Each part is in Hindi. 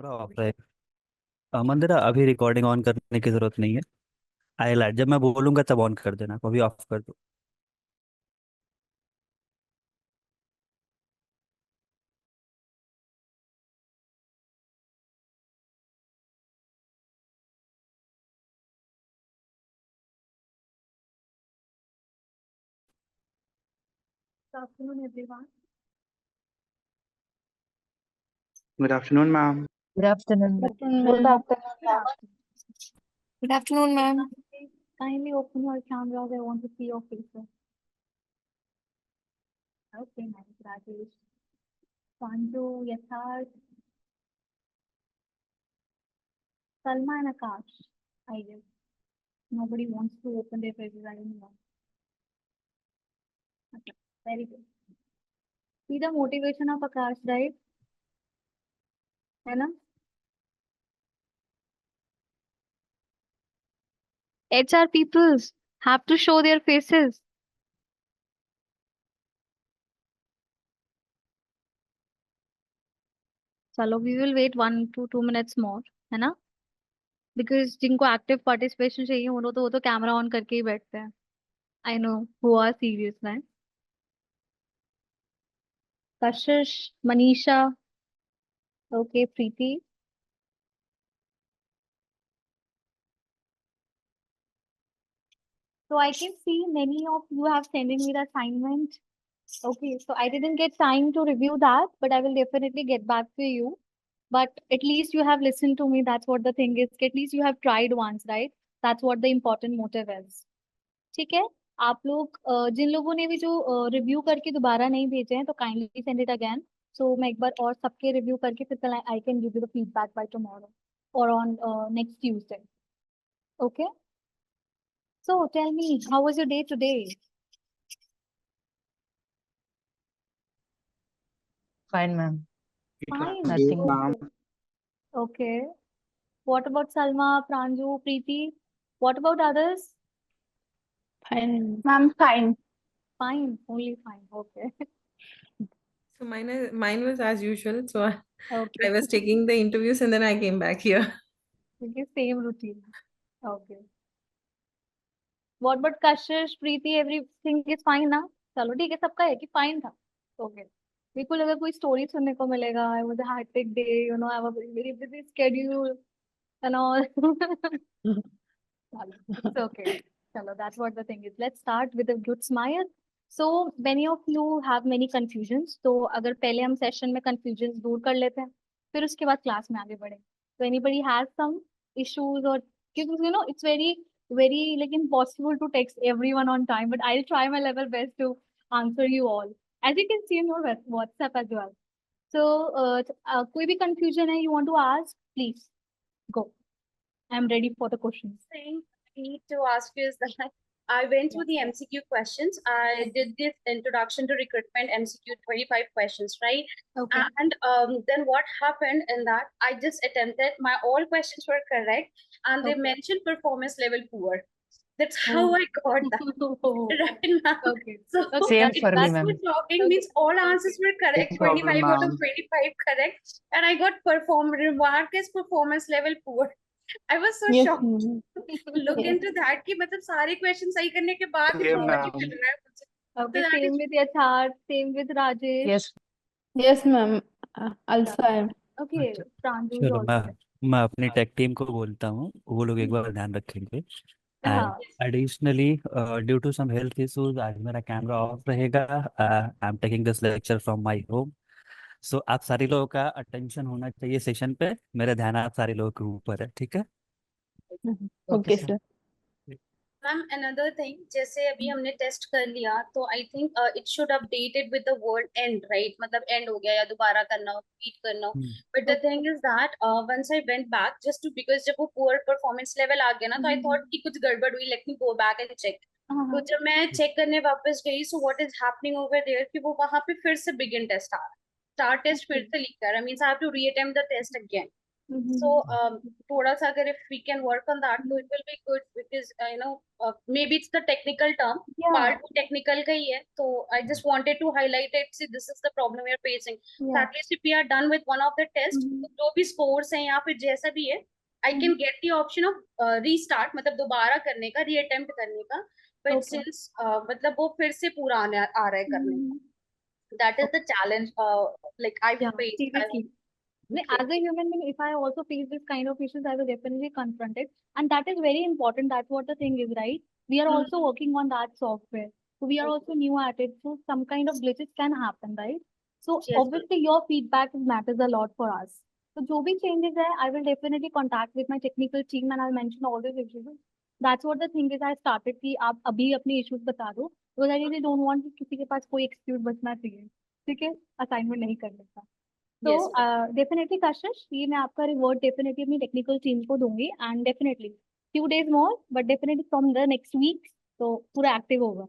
कैमरा ऑफ रहे। मंदिरा, अभी रिकॉर्डिंग ऑन करने की जरूरत नहीं है। हाईलाइट जब मैं बोलूंगा तब ऑन कर देना, अभी ऑफ कर दो। Good afternoon, everyone. Good afternoon, ma'am. Good afternoon. Good afternoon, Good ma'am. afternoon, ma'am. Good afternoon, ma'am. Kindly open your cameras. I want to see your faces. Okay, ma'am. Rajesh, Sanju, Yatharth, Salma, and Akash. I guess nobody wants to open their faces. I don't know. Okay, very good. See the motivation of Akash, right? है ना? HR peoples have to show their faces. चलो, we will wait 1 to 2 minutes more, है ना? Because जिनको active participation चाहिए वो तो कैमरा ऑन करके ही बैठते हैं. I know who are serious, man. Kashish, Manisha, okay, Preeti. So I can see many of you have sent me the assignment. Okay, so I didn't get time to review that, but I will definitely get back to you. But at least you have listened to me. That's what the thing is. At least you have tried once, right? That's what the important motive is. ठीक है. आप लोग जिन लोगों ने भी जो रिव्यू करके दोबारा नहीं भेजे हैं तो kindly send it again. So मैं एक बार और सबके रिव्यू करके फिर कल I can give you the feedback by tomorrow और on next Tuesday. Okay. So tell me, how was your day today? Fine, ma'am. Fine. Nothing. Ma'am. Okay. What about Salma, Pranju, Preeti? What about others? Fine. Ma'am, fine. Fine, only fine. Okay. So mine was as usual. So I Okay. was taking the interviews and then I came back here. Okay, same routine. Okay. What about Kashish, Preeti, everything is fine ना? चलो ठीक है, सबका है कि fine था. Okay. बिल्कुल अगर कोई story सुनने को मिलेगा, I was a hectic day, you know, I have a very busy schedule and all. चलो, it's okay. चलो, that's what the thing is. Let's start with a good smile. So many of you have many confusions. तो अगर पहले हम session में confusions दूर कर लेते हैं, फिर उसके बाद class में आगे बढ़ेंगे. So anybody has some issues or because you know it's very like impossible to text everyone on time, but I'll try my level best to answer you all. As you can see in your WhatsApp as well. So कोई भी confusion है you want to ask, please go. I'm ready for the questions. Thing I need to ask you is that I went through the MCQ questions. I did this introduction to recruitment MCQ 25 questions, right? Okay. And then what happened in that I just attempted my all questions were correct and they Okay. mentioned performance level poor. That's how I got that right now. Okay. So Okay, Same that's- for me, that's ma'am. what shocking Okay. means all answers were correct, No problem, 25 out of ma'am. 25 correct, and I got remark as performance level poor. I was so Yes, shocked. ma'am. Look Yes. into that कि मतलब सारे क्वेश्चन सही करने के बाद भी Same, poor ही ma'am. मिल रहा है मुझे. Okay, So that same is with Yatharth, same with Rajesh. Yes. Yes, ma'am. Also, I am. Okay, अच्छा, Pranju is चलो also there. मैं अपनी टेक टीम को बोलता हूँ, वो लोग एक बार ध्यान रखेंगे. एंड हाँ. Additionally due to some health issues आज मेरा कैमरा ऑफ रहेगा. I am taking this lecture from my home. So आप सारे लोगों का अटेंशन होना चाहिए सेशन पे. मेरा ध्यान आप सारे लोगों के ऊपर है, ठीक है? Okay, sir. Ma'am another thing जैसे अभी हमने टेस्ट कर लिया तो I think it should updated with the word end, right? मतलब end हो गया या दोबारा करना हो, repeat करना हो. But the thing is that once I went back just to because जब वो poor performance level आ गया ना तो I thought कि कुछ गड़बड़ हुई, let me go back and check. तो जब मैं चेक करने वापस गई so what is happening over there कि वो वहां पे फिर से begin test आ रहा है. Start test फिर से लिखा है. Means I have to reattempt the test again. So थोड़ा सा अगर if we can work on that, so it will be good because maybe it's the technical term. Yeah. Part technical का ही है. So I just wanted to highlight it. See, this is the problem we are facing. So Yeah. at least if we are done with one of the tests, तो जो भी scores हैं या फिर जैसा भी है, I can get the option of restart, मतलब दोबारा करने का, reattempt करने का. But Okay. since मतलब वो फिर से पूरा आ रहा है करने का. That is the challenge. Like I Yeah, faced. seriously. As a human being, if I also face this kind of issues, I will definitely confront it. And that is very important. That's what the thing is, right? We are also working on that software. So we are also new at it. So some kind of glitches can happen, right? So Yes, ma'am. obviously your feedback matters a lot for us. So जो भी changes है, I will definitely contact with my technical team and I'll mention all these issues. That's what the thing is. I started कि आप अभी अपने issues बता दो. Because I really don't want कि किसी के पास कोई excuse बचना चाहिए. ठीक है? Assignment नहीं कर लेता. So Yes, definitely Kashish, ये मैं आपका reward definitely अपनी technical team को दूंगी and definitely few days more, but definitely from the next week तो पूरा active होगा.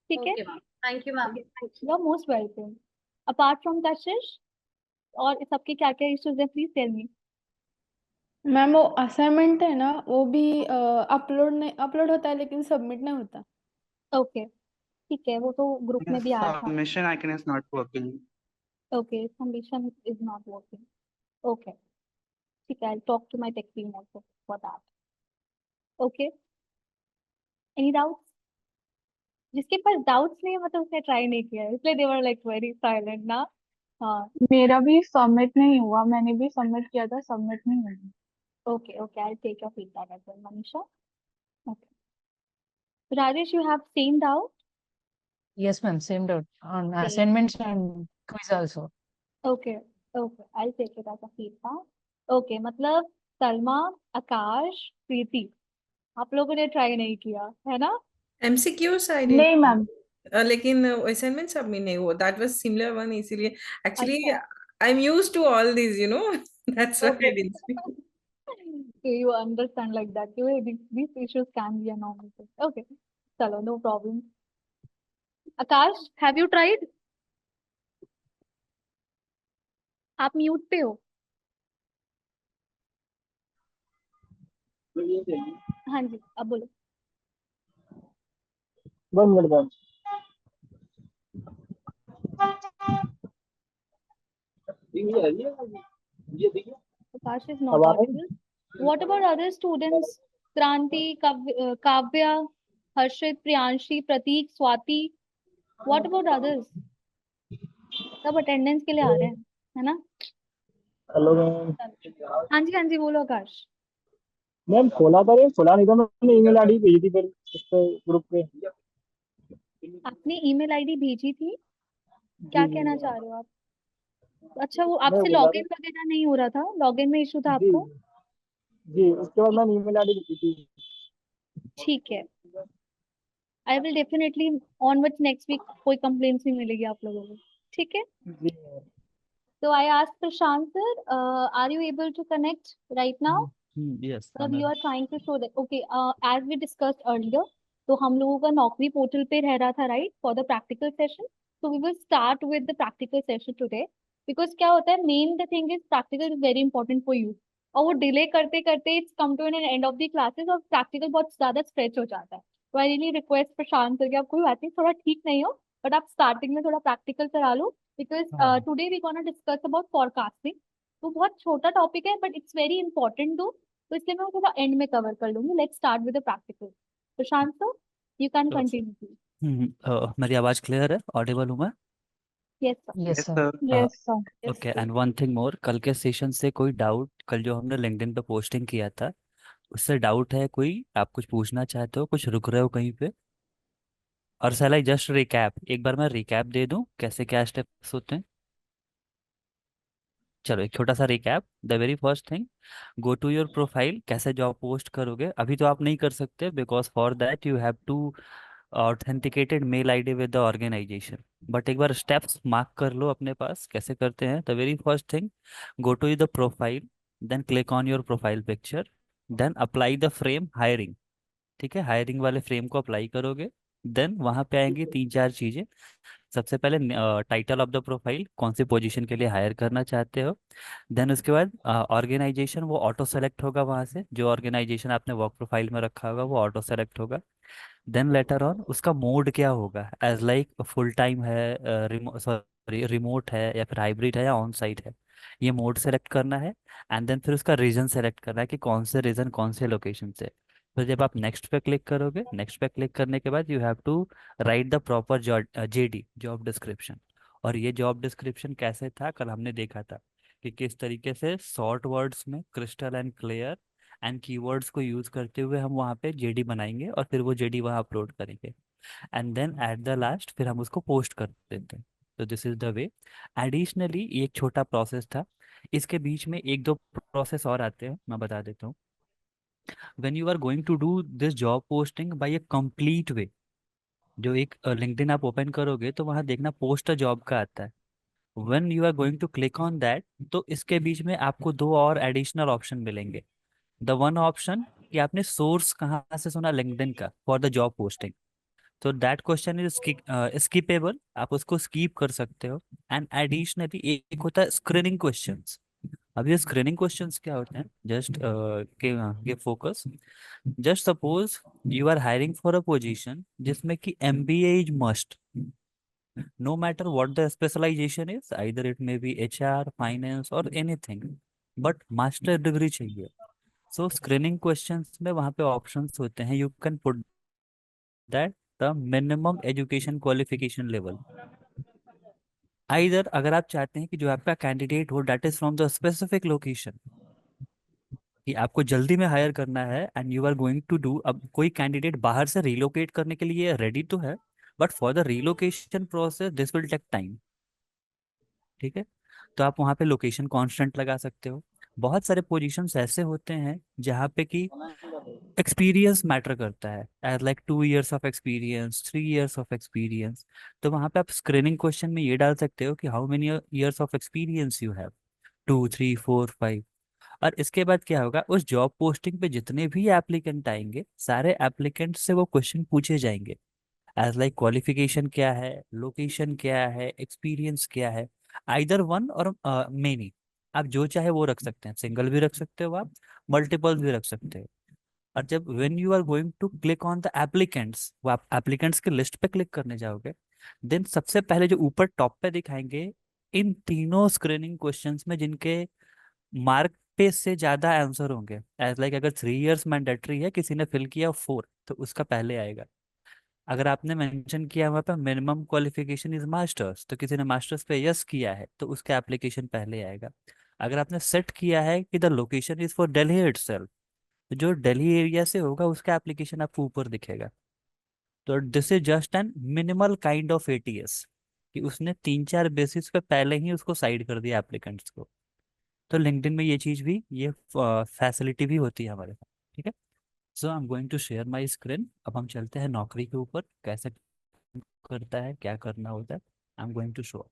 ठीक है? Okay, ma'am. Thank you, ma'am. Thank you. You're most welcome. Apart from Kashish, और सबके क्या क्या issues हैं, please tell me. मैम वो असाइनमेंट है ना, वो भी अपलोड होता है लेकिन सबमिट नहीं होता. Okay, ठीक है, वो तो group में भी आया था. Submission icon is not working. Okay, submission is not working. Okay, ठीक है, I'll talk to my tech team also for that. Okay. Any doubts? जिसके पास डाउट्स नहीं है मतलब उसने ट्राई नहीं किया है, इसलिए दे वर लाइक वेरी साइलेंट ना. हाँ. मेरा भी सबमिट नहीं हुआ, मैंने भी सबमिट किया था, सबमिट नहीं हुआ. Okay, okay, I'll take your feedback as well, Manisha. Okay. Rajesh, you have same doubt? Yes, ma'am. Same doubt on Same. assignments and quiz also. Okay, okay, I'll take it as a feedback. Okay, मतलब सलमा, आकाश, प्रीति, आप लोगों ने ट्राई नहीं किया है ना? MCQs I नहीं didn't. मैम. लेकिन असाइनमेंट सबमिट नहीं हुआ. That was similar one इसीलिए actually अच्छा. I'm used to all these, That's why I Okay. didn't speak. So you understand like that. These issues can be a normal thing. Okay, चलो, no problem. Akash, have you tried? आप म्यूट पे हो. हाँ जी, अब बोलो. One minute ma'am. Akash is not अब आ रहा है? audible. What about other students? Kranti, Kavya, Harshit, Priyanshi, Prateek, Swati. What about others? सब अटेंडेंस के लिए आ रहे हैं, है ना? Hello ma'am. हाँ जी, बोलो आकाश. मैम खोला था, ये खोला नहीं था, मैंने ईमेल आईडी भेजी थी फिर उस पे ग्रुप पे. आपने ईमेल आईडी भेजी थी? क्या जी, कहना चाह रहे हो आप? अच्छा, वो मैं आपसे बोला लॉगिन वगैरह नहीं हो रहा था? लॉगिन में इशू था जी आपको? जी, उसके बाद मैंने ईमेल आईडी भेजी थी. ठीक है, I will definitely onwards next week कोई कंप्लेंट्स नहीं मिलेगी आप लोगों को. ठीक है. जी. So I asked Prashant sir, are you able to connect right now? Yes, मतलब you are trying to show that. Okay, as we discussed earlier, तो हम लोगों का नौकरी पोर्टल पे रह रहा था, right, for the practical session. So we will start with the practical session today because क्या होता है, main the thing is practical is very important for you. और वो डिले करते करते it's come to an end of the classes और practical बहुत ज्यादा stretch हो जाता है. So I really request Prashant sir कि आप कोई बात नहीं, थोड़ा ठीक नहीं हो बट आप स्टार्टिंग में थोड़ा प्रैक्टिकल करा लो because today we gonna discuss about forecasting. तो बहुत छोटा टॉपिक है but it's very important too, तो इसलिए मैं थोड़ा एंड में कवर कर लूंगी. Let's start with the practical. Prashant sir, you can Sure. Continue. मेरी आवाज क्लियर है, ऑडिबल हूँ मैं? Yes sir. Yes, Yes, sir. sir. Yes sir. Okay. And one thing more, कल के सेशन से कोई डाउट, कल जो हमने लिंक्डइन पे पोस्टिंग किया था उससे डाउट है कोई? आप कुछ पूछना चाहते हो, कुछ रुक रहे हो कहीं पे? और शैल आई जस्ट रिकैप, एक बार मैं रिकैप दे दूं कैसे क्या स्टेप्स होते हैं? चलो एक छोटा सा recap. The very first thing, go to your profile. कैसे जॉब पोस्ट करोगे? अभी तो आप नहीं कर सकते because for that you have to authenticated mail ID with the organisation. But एक बार स्टेप्स मार्क कर लो अपने पास कैसे करते हैं. The very first thing, go to the profile, then click on your profile picture, then apply the frame hiring. ठीक है, हायरिंग वाले फ्रेम को अप्लाई करोगे. देन वहाँ पे आएंगी तीन चार चीज़ें। सबसे पहले टाइटल ऑफ द प्रोफाइल, कौन सी पोजीशन के लिए हायर करना चाहते हो। देन उसके बाद ऑर्गेनाइजेशन, वो ऑटो सेलेक्ट होगा वहाँ से, जो ऑर्गेनाइजेशन आपने वर्क प्रोफाइल में रखा होगा वो ऑटो सेलेक्ट होगा। देन लेटर ऑन उसका मोड क्या होगा, एज लाइक फुल टाइम है, सॉरी रिमोट है, या फिर हाइब्रिड है, या ऑन साइट है। ये मोड सेलेक्ट करना है। एंड देन फिर उसका रीजन सेलेक्ट करना है कि कौन से रीजन कौन से लोकेशन से। तो जब आप नेक्स्ट पे क्लिक करोगे, नेक्स्ट पे क्लिक करने के बाद you have to write the proper JD, job description. और ये जॉब डिस्क्रिप्शन कैसे था, कल हमने देखा था कि किस तरीके से शॉर्ट वर्ड्स में crystal and clear and keywords को यूज करते हुए हम वहाँ पे जेडी बनाएंगे और फिर वो जेडी वहाँ अपलोड करेंगे। And then at the last फिर हम उसको पोस्ट कर देते हैं। तो this is the way. Additionally ये एक छोटा प्रोसेस था, इसके बीच में एक दो प्रोसेस और आते हैं, मैं बता देता हूँ। When you are going to do this job posting by a complete way, जो एक लिंक्डइन आप ओपन करोगे तो वहाँ देखना पोस्ट अ जॉब का आता है। When you are going to click on that, तो इसके बीच में आपको दो और एडिशनल ऑप्शन मिलेंगे। द वन ऑप्शन कि आपने सोर्स कहाँ से सुना लिंक्डइन का फॉर द जॉब पोस्टिंग, तो दैट क्वेश्चन इज स्किपेबल, आप उसको स्कीप कर सकते हो। एंड एडिशनली एक होता है स्क्रीनिंग क्वेश्चंस। अब ये स्क्रीनिंग क्वेश्चंस क्या होते हैं, जस्ट के focus. Just suppose you are hiring for a position जिसमें कि MBA is must, no matter what the specialisation is, either it may be HR, finance और एनीथिंग, बट मास्टर डिग्री चाहिए। सो स्क्रीनिंग क्वेश्चंस में वहाँ पे ऑप्शंस होते हैं, you can put that the minimum education qualification level. Either अगर आप चाहते हैं कि जो आपका कैंडिडेट हो that is from the specific location, कि आपको जल्दी में हायर करना है and you are going to do, अब कोई कैंडिडेट बाहर से रिलोकेट करने के लिए रेडी तो है, but for the relocation process this will take time. ठीक है, तो आप वहाँ पे लोकेशन कांस्टेंट लगा सकते हो। बहुत सारे पोजीशंस ऐसे होते हैं जहाँ पे कि एक्सपीरियंस मैटर करता है, as like 2 years of experience, 3 years of experience. तो वहाँ पे आप स्क्रीनिंग क्वेश्चन में ये डाल सकते हो कि how many years of experience you have, 2, 3, 4, 5। और इसके बाद क्या होगा, उस जॉब पोस्टिंग पे जितने भी एप्लीकेंट आएंगे सारे एप्लीकेंट से वो क्वेश्चन पूछे जाएंगे, एज लाइक क्वालिफिकेशन क्या है, लोकेशन क्या है, एक्सपीरियंस क्या है। आइदर वन और मेनी, आप जो चाहे वो रख सकते हैं, सिंगल भी रख सकते हो आप, मल्टीपल भी रख सकते हो। और जब when you are going to click on the applicants, वो आप एप्लीकेंट्स के लिस्ट पे क्लिक करने जाओगे, देन सबसे पहले जो ऊपर टॉप पे दिखाएंगे इन तीनों स्क्रीनिंग क्वेश्चंस में जिनके मार्क पे से ज्यादा आंसर होंगे, एज लाइक अगर 3 years मैंडेटरी है, किसी ने फिल किया 4, तो उसका पहले आएगा। अगर आपने मेंशन किया वहाँ पे मिनिमम क्वालिफिकेशन इज मास्टर्स, तो किसी ने मास्टर्स पे यस किया है तो उसका एप्लीकेशन पहले आएगा। अगर आपने सेट किया है कि the location is for Delhi itself, तो जो दिल्ली एरिया से होगा उसका एप्लीकेशन आपको ऊपर दिखेगा। तो this is just an minimal kind of ATS, कि उसने 3 4 बेसिस पे पहले ही उसको साइड कर दिया एप्लीकेंट्स को। तो लिंक्डइन में ये चीज़ भी, ये फैसिलिटी भी होती है हमारे साथ। ठीक है, so I am going to share my screen. अब हम चलते हैं नौकरी के ऊपर, कैसे करता है, क्या करना होता है। I am going to show.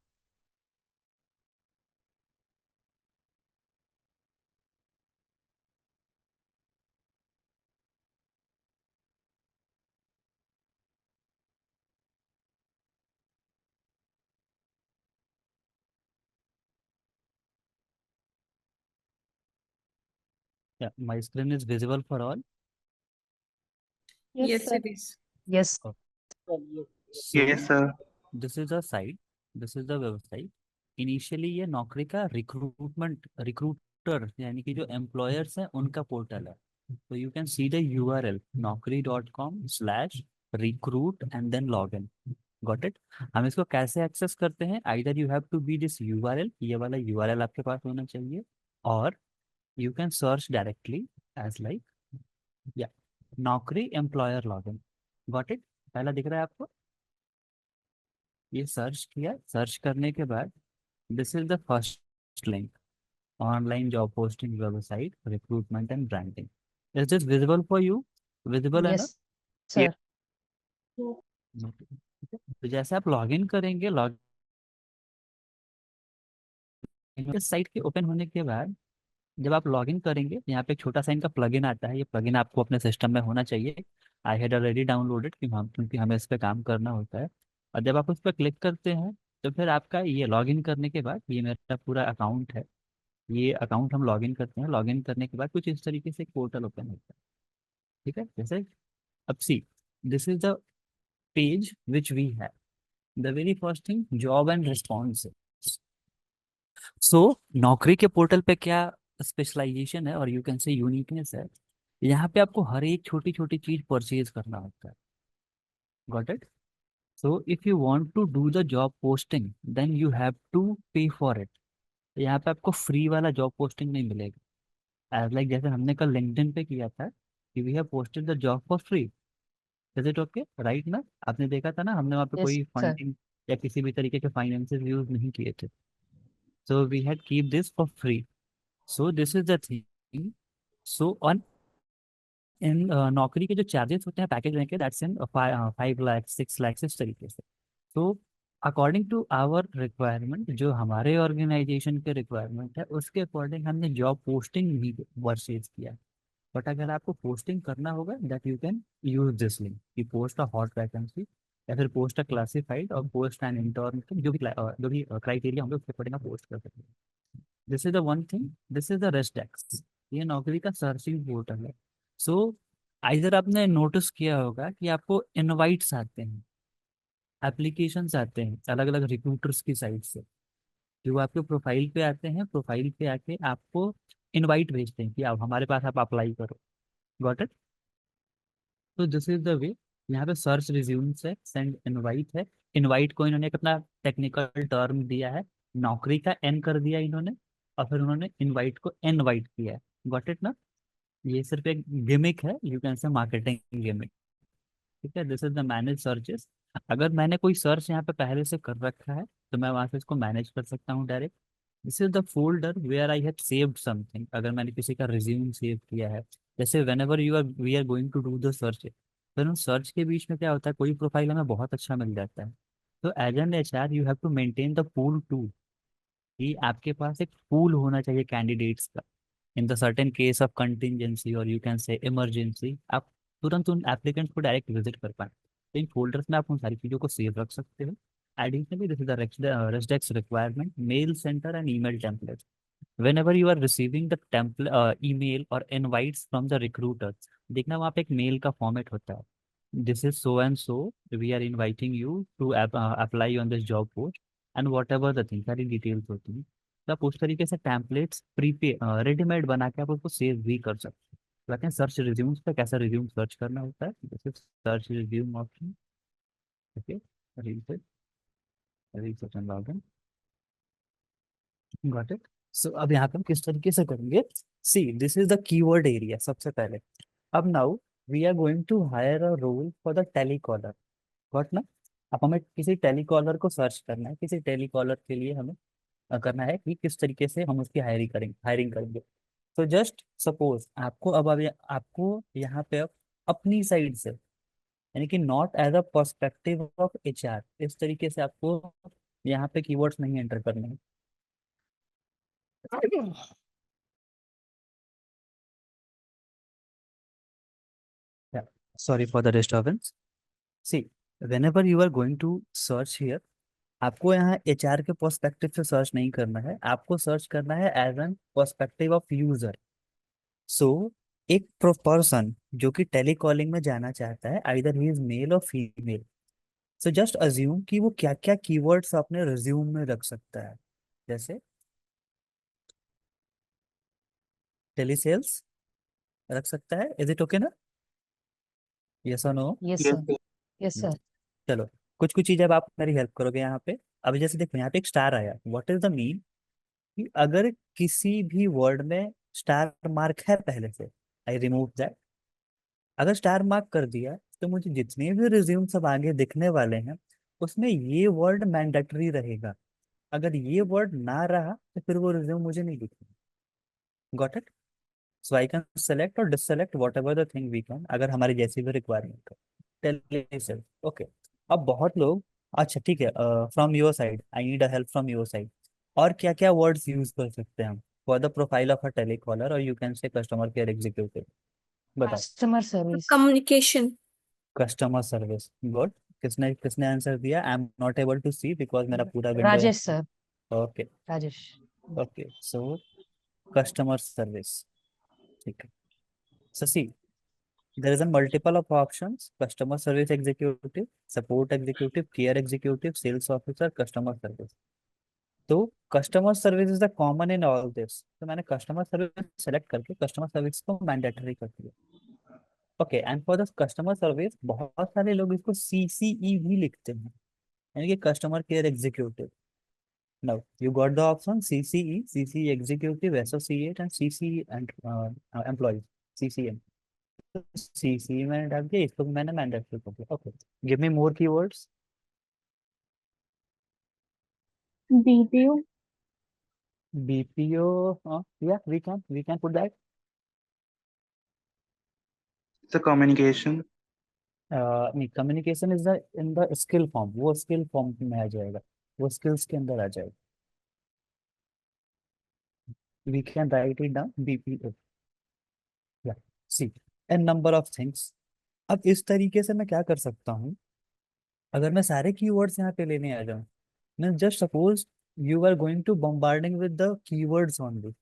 Yeah, my screen is visible for all. Yes, Yes, sir. it is. Yes, So Yes, sir. This is a site, this is the website. Initially ये नौकरी का रिक्रूटर यानी कि जो एम्प्लॉयर्स हैं उनका पोर्टल है। तो you can see the URL naukri.com/recruit and then log in. Got it. हम इसको कैसे एक्सेस करते हैं, either you have to be this URL, ये वाला यूआरएल आपके पास होना चाहिए, और you can search directly as like, या Naukri employer log in. Got it, पहला दिख रहा है आपको, ये सर्च किया, सर्च करने के बाद this is the first link, online job posting website recruitment and branding. Is this visible for you, visible है ना? yes, sir. ठीक है, तो जैसे आप लॉगिन करेंगे, लॉग इस साइट के ओपन होने के बाद जब आप लॉगिन करेंगे यहाँ पे एक छोटा सा इनका प्लगइन आता है, ये प्लगइन आपको अपने सिस्टम में होना चाहिए। आई हैड ऑलरेडी डाउनलोडेड क्योंकि हमें इस पर काम करना होता है। और जब आप उस पर क्लिक करते हैं तो फिर आपका ये लॉगिन करने के बाद ये मेरा पूरा अकाउंट है। ये अकाउंट हम लॉगिन करते हैं, लॉगिन करने के बाद कुछ इस तरीके से एक पोर्टल ओपन होता है। ठीक है, जैसे अब see this is the page which we have. The very first thing, job and response. So Naukri के पोर्टल पे क्या स्पेशलाइजेशन है और यू कैन से यूनिकनेस है, यहाँ पे आपको हर एक छोटी छोटी चीज परचेज करना होता है। Got it? So if you want to do the job posting then you have to pay for it. यहाँ पे आपको फ्री वाला जॉब पोस्टिंग नहीं मिलेगा। एज लाइक जैसे हमने कल लिंक्डइन पे किया था कि we have posted the job for free. Is it okay? Right ना? आपने देखा था ना, हमने वहाँ पे Yes, कोई sir. फंडिंग या किसी भी तरीके के फाइनेंसेस यूज नहीं किए थे। So we had keep this for free. So this is the thing. So on in Naukri के जो चार्जेस होते हैं पैकेज लेने के, दैट्स इन 5 लाख 6 लाख इस तरीके से। तो अकॉर्डिंग टू आवर रिक्वायरमेंट, जो हमारे ऑर्गेनाइजेशन के रिक्वायरमेंट है उसके अकॉर्डिंग हमने जॉब पोस्टिंग भी परचेज किया। बट अगर आपको पोस्टिंग करना होगा that you can use this link कि पोस्ट अ हॉट वैकेंसी या फिर पोस्ट अ क्लासिफाइड और पोस्ट एन इंटर्न, जो भी क्राइटेरिया होंगे उसके अकॉर्डिंग आप पोस्ट कर सकते हैं। This is the one thing. This is the Resdex, ये नौकरी का सर्चिंग पोर्टल है। सो आइजर आपने नोटिस किया होगा कि आपको इनवाइट्स आते हैं, एप्लीकेशंस आते हैं अलग अलग रिक्रूटर्स की साइट से, कि वो आपके प्रोफाइल पे आते हैं, प्रोफाइल पे आके आपको इनवाइट भेजते हैं कि आप हमारे पास आप अप्लाई करो। Got it? तो दिस इज द वे। यहाँ पे सर्च रिज्यूम्स है, सेंड इनवाइट है। इनवाइट को इन्होंने एक अपना टेक्निकल टर्म दिया है, नौकरी का एन कर दिया इन्होंने, और फिर उन्होंने इनवाइट को इनवाइट किया है। गॉट इट ना? ये सिर्फ एक गिमिक है, यू कैन से मार्केटिंग गिमिक। ठीक है, this is the manage searches. अगर मैंने कोई सर्च यहाँ पे पहले से कर रखा है तो मैं वहाँ से इसको मैनेज कर सकता हूँ direct. This is the folder where I have saved something. अगर मैंने किसी का रिज्यूम सेव किया है, जैसे whenever you are we are going to do the search, फिर उन सर्च के बीच में क्या होता है, कोई प्रोफाइल हमें बहुत अच्छा मिल जाता है। तो as an HR you have to maintain the pool too, कि आपके पास एक पूल होना चाहिए कैंडिडेट्स का। In the certain case of contingency और यू कैन से इमरजेंसी, आप तुरंत उन एप्लीकेंट्स को डायरेक्ट विजिट कर पाए। तो इन फोल्डर्स में आप उन सारी चीज़ों को सेव रख सकते हो। Additionally this is the Resdex requirement, mail centre and email template. whenever you are receiving the template email or invites from the recruiter, देखना वहाँ पे एक मेल का फॉर्मेट होता है, this is so and so, we are inviting you to apply on this job post and whatever the thing, सारी डिटेल्स होती हैं। तो आप उस तरीके से टेम्पलेट्स रेडीमेड बना के आप उसको सेव भी कर सकते हैं। लेकिन सर्च रिज्यूम्स पे कैसा रिज्यूम सर्च करना होता है, this is search resume option. Okay, reset and login. Got it? So अब यहाँ पे हम किस तरीके से करेंगे, see this is the keyword area सबसे पहले। अब now we are going to hire a role for the telecaller. Got ना? अब हमें किसी टेलीकॉलर को सर्च करना है, किसी टेलीकॉलर के लिए हमें करना है कि किस तरीके से हम उसकी हायरिंग करेंगे। तो जस्ट सपोज आपको आपको यहाँ पे अब अपनी साइड से, यानी कि not as a perspective of HR, इस तरीके से आपको यहाँ पे कीवर्ड्स नहीं एंटर करने हैं। Yeah, sorry for the disturbance. See, whenever you are going to search here, आपको यहाँ HR के पर्सपेक्टिव से सर्च नहीं करना है, आपको सर्च करना है as an perspective of user. So एक पर्सन जो कि टेलीकॉलिंग में जाना चाहता है, आइदर ही इज मेल और फीमेल, सो जस्ट अज्यूम कि वो क्या क्या कीवर्ड्स अपने रिज्यूम में रख सकता है। जैसे टेलीसेल्स रख सकता है। इज इट ओके ना? यस और no? Yes, Yes, sir. sir. Yes, sir. चलो, कुछ कुछ चीजें अब आप मेरी हेल्प करोगे यहाँ पे। अब जैसे देखो यहाँ पे एक स्टार आया, व्हाट इज द मीन, कि अगर किसी भी वर्ड में स्टार मार्क है पहले से, आई रिमूव दैट। अगर स्टार मार्क कर दिया तो मुझे जितने भी रिज्यूम सब आगे दिखने वाले हैं उसमें ये वर्ड मैंडेटरी रहेगा। अगर ये वर्ड ना रहा तो फिर वो रिज्यूम मुझे नहीं दिखेगा। Got it? So I can select और deselect what ever the thing we can, अगर हमारी जैसी भी रिक्वायरमेंट है। ओके। अब बहुत लोग, अच्छा ठीक है, from your side I need a help from your side. और क्या क्या वर्ड्स यूज कर सकते हैं हम for the profile of a telecaller और you can say customer care executive? बताओ। Customer service. Communication. Customer service, good. किसने किसने आंसर दिया? I am not able to see because मेरा पूरा विंडो है। Rajesh sir, okay Rajesh. Okay, so customer service, ठीक है। So C, there is a multiple of options: customer service executive, support executive, care executive, sales officer, customer service. तो customer service is the common in all this, तो मैंने कस्टमर सर्विस सेलेक्ट करके कस्टमर सर्विस को मैंडेटरी कर दिया। Okay, and for the customer service बहुत सारे लोग इसको CCE भी लिखते हैं, यानी कि customer care executive. Now you got the option CCE, CCE executive, associate and CCE and employ, CCM। CCE मैंने डाल दिया, इसको भी मैंने मैंडेटरी कर दिया। Okay, give me more keywords. BPO. BPO, yeah, we can put that. The communication. नहीं, communication is the in the skill form, वो स्किल फॉर्म में आ जाएगा, वो स्किल्स के अंदर आ जाएगा। We can write it down BPO, या see n number of things. अब इस तरीके से मैं क्या कर सकता हूँ, अगर मैं सारे कीवर्ड्स यहाँ पे लेने आ जाऊँ, मैं just suppose you are going to bombarding with the keywords only,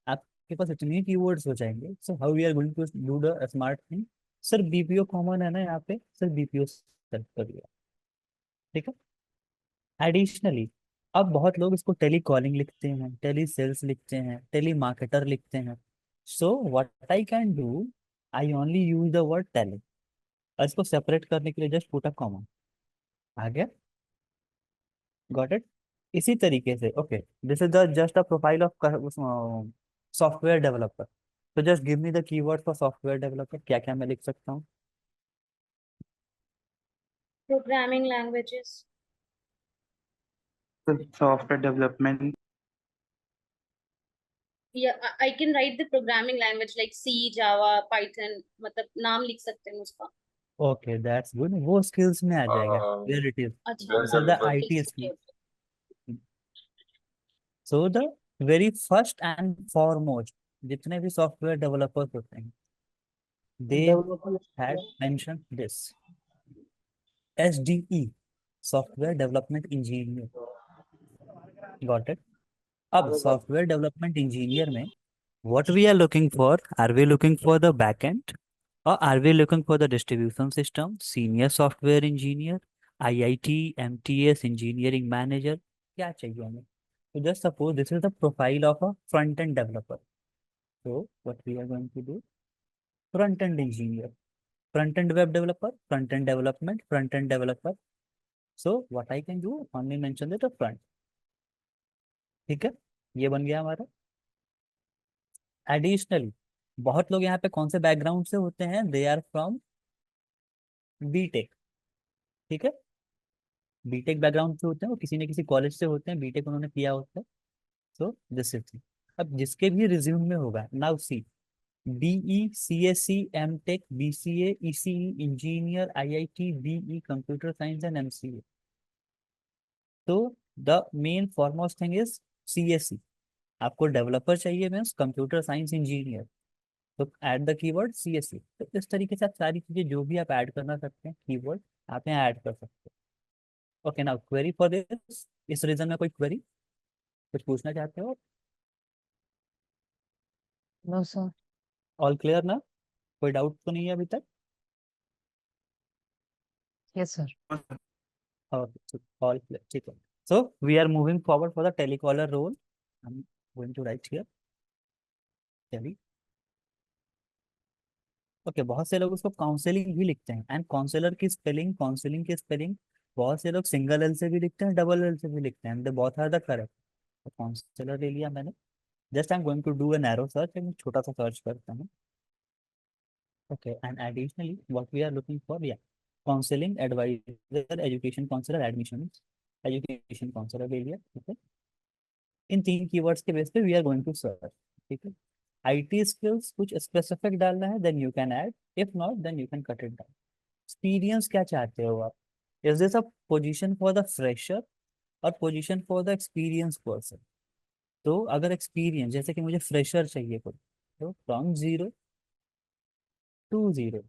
आपके पास इतने कीवर्ड्स हो जाएंगे। So how we are going to do the smart thing? Sir BPO common है ना यहाँ पे, सर BPO सेलेक्ट कर दिया, ठीक है। एडिशनली अब बहुत लोग इसको टेली कॉलिंग लिखते हैं, टेली सेल्स लिखते हैं, टेली मार्केटर लिखते हैं। So what I can do, I only use the word tele, और इसको सेपरेट करने के लिए जस्ट पुट अ कॉमा, आ गया। Got it? इसी तरीके से okay, this is the just a profile of software developer. तो just give me the keyword for software developer, क्या क्या मैं लिख सकता हूँ? Programming languages. The software development. Yeah, I can write the programming language like C, Java, Python, मतलब नाम लिख सकते हैं उसका। ओके, दैट्स गुड, वो स्किल्स में आ जाएगा, वेयर इट इज, अच्छा, this is the okay, IT okay, skill. okay. So the very first and foremost, जितने भी सॉफ्टवेयर डेवलपर्स होते हैं, they had mention this SDE, software development engineer. Got it? अब सॉफ्टवेयर डेवलपमेंट इंजीनियर में what we are looking for, are we looking for the backend or are we looking for the distribution system, senior software engineer, IIT MTS engineering manager, क्या चाहिए हमें? So just suppose this is the profile of a front end developer. So what we are going to do, front end engineer, front end web developer, front end development, front end developer. So what I can do, only mention that the front, ठीक है, ये बन गया हमारा। एडिशनली बहुत लोग यहाँ पे कौन से बैकग्राउंड से होते हैं, दे आर फ्रॉम बीटेक, ठीक है। बीटेक बैकग्राउंड से होते हैं, वो किसी न किसी कॉलेज से होते हैं, बीटेक उन्होंने किया होता है। सो दिस इज, अब जिसके भी रिज्यूम में होगा, now see, BE CSC MTech BCA ECE engineer IIT BE computer science and MCA। तो the main foremost thing is CSC, आपको डेवलपर चाहिए मीन्स कंप्यूटर साइंस इंजीनियर, तो ऐड द कीवर्ड CSC। तो इस तरीके से आप सारी चीजें जो भी आप ऐड करना सकते हैं कीवर्ड, आप यहाँ ऐड कर सकते हैं। Okay, now query for this, इस रीजन में कोई क्वेरी, कुछ पूछना चाहते हो? No, sir. ऑल क्लियर ना, कोई डाउट तो नहीं है अभी तक? Yes, sir. ऑल क्लियर, ठीक है। So we are moving forward for the telecaller role. I am going to write here tele. Okay, बहुत से लोग उसको काउंसलिंग भी लिखते हैं, एंड काउंसलर की स्पेलिंग, काउंसलिंग की स्पेलिंग, बहुत से लोग सिंगल एल से भी लिखते हैं, डबल एल से भी लिखते हैं, दे बहुत आर द करेक्ट। तो काउंसलर ले लिया मैंने, just I am going to do a narrow search, एक छोटा सा सर्च करता हूँ। Okay, and additionally what we are looking for, या counselling advisor, education counsellor, admission education counsellor ले लिया, ठीक है। इन तीन कीवर्ड्स के बेस पे we are going to search, ठीक है। IT स्किल्स कुछ स्पेसिफिक डालना है, then you can add, if not then you can cut it down. Experience क्या चाहते हो आप? Is this a position for the fresher और position for the experience person? तो अगर एक्सपीरियंस, जैसे कि मुझे फ्रेशर चाहिए कोई, तो फ्रॉम 0 to 0,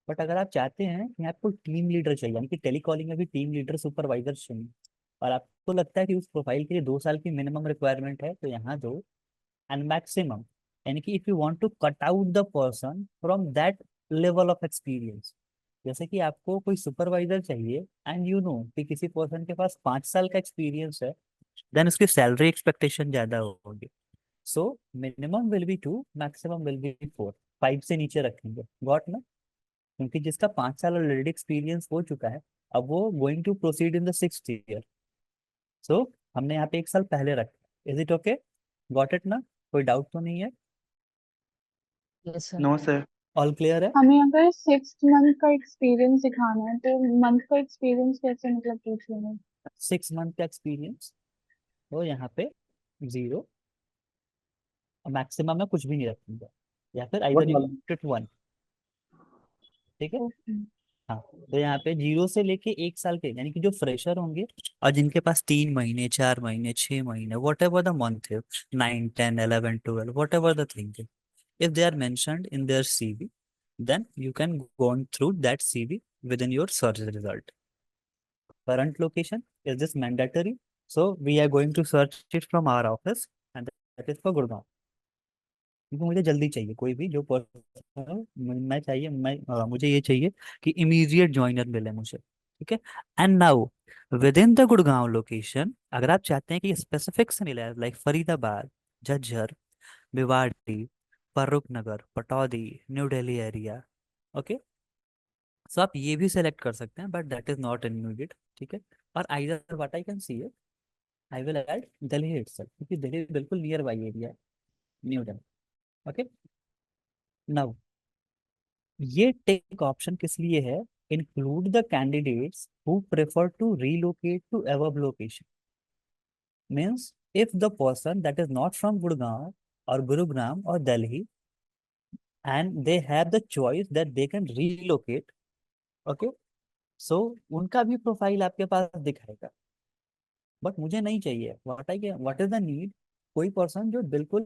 बट अगर आप चाहते हैं कि आपको टीम लीडर चाहिए, यानी कि टेलीकॉलिंग में भी टीम लीडर सुपरवाइजर चाहिए, और आपको लगता है कि उस प्रोफाइल के लिए 2 साल की मिनिमम रिक्वायरमेंट है, तो यहाँ दो एंड मैक्सिमम, यानी कि if you want to cut out the person from that level of experience, जैसे कि आपको कोई सुपरवाइजर चाहिए एंड यू नो कि किसी पर्सन के पास 5 साल का एक्सपीरियंस है, देन उसकी सैलरी एक्सपेक्टेशन ज्यादा होगी। So minimum will be 2, maximum will be 4, 5 से नीचे रखेंगे, गॉट ना? क्योंकि जिसका 5 साल ऑलरेडी एक्सपीरियंस हो चुका है, अब वो going to proceed in the 6th year, so हमने यहाँ पे 1 साल पहले रखा। Is it okay? Got it ना? कोई डाउट तो नहीं है? Yes, sir. No, sir. All clear है? हमें अगर 6 मंथ का एक्सपीरियंस दिखाना है तो मंथ का एक्सपीरियंस कैसे मतलब पूछ लेंगे? 6 मंथ का एक्सपीरियंस, तो यहाँ पे 0, मैक्सिमम में कुछ भी नहीं रखेंगे, या फिर आइदर यू इट 1, ठीक है? ओके। हाँ, तो यहाँ पे 0 से लेके 1 साल के, यानी कि जो फ्रेशर होंगे और जिनके पास 3 महीने, 4 महीने, 6 महीने, वट एवर द मंथ है, 9, 10, 11, 12, वट एवर द थिंग है, if they are mentioned in their CV, then you can go on through that CV within your search result. Current location, is this mandatory? So we are going to search it from our office, and that is for Gurgaon. क्योंकि मुझे जल्दी चाहिए, कोई भी जो पर्सन मैं चाहिए, मुझे ये चाहिए कि इमीडिएट ज्वाइनर मिले मुझे, ठीक है? And now with in the Gurgaon location, अगर आप चाहते हैं कि स्पेसिफिक से मिले, like Faridabad, Jhajjar, Bhiwadi, Farrukhnagar, Pataudi, new Delhi area, okay, so आप ये भी सेलेक्ट कर सकते हैं, but that is not immediate, ठीक है? और either what I can see, I will add Delhi itself, क्योंकि दिल्ली बिल्कुल नियर बाई एरिया है, न्यू दिल्ली, ओके? नाउ ये टेक ऑप्शन किस लिए है? Include the candidates who prefer to relocate to above location, means if the person that is not from Gurgaon or Gurugram or Delhi and they have the choice that they can relocate, okay, so उनका भी प्रोफाइल आपके पास दिखाएगा। बट मुझे नहीं चाहिए, व्हाट इज द नीड, कोई पर्सन जो बिल्कुल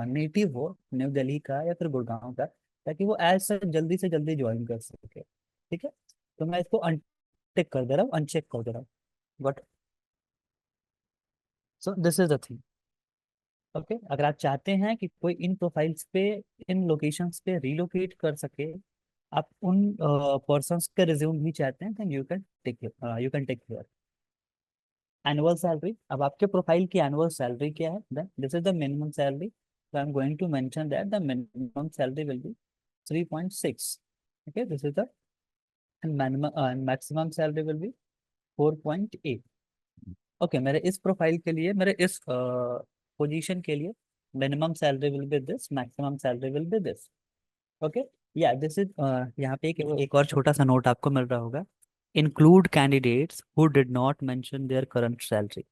नेटिव हो न्यू दिल्ली का या फिर गुड़गांव का, ताकि वो एज सच जल्दी से जल्दी ज्वाइन कर सके, ठीक है? तो मैं इसको अनटिक कर दे रहा हूँ, अनचेक कर दे रहा हूँ, but so this is the thing, okay? अगर आप चाहते हैं कि कोई इन प्रोफाइल्स पे, इन लोकेशंस पे रिलोकेट कर सके, आप उन पर्सन्स के रिज्यूम भी चाहते हैं, then you can take care. Annual salary, अब आपके प्रोफाइल की एनुअल सैलरी क्या है? Then this is the minimum salary, so I'm going to mention that the minimum salary will be 3.6, okay, this is the, and minimum maximum salary will be 4.8, okay? मेरे इस प्रोफाइल के लिए, मेरे इस पोजीशन के लिए minimum salary will be this, maximum salary will be this, okay? या दिस इज, यहाँ पे एक और छोटा सा नोट आपको मिल रहा होगा, include candidates who did not mention their current salary.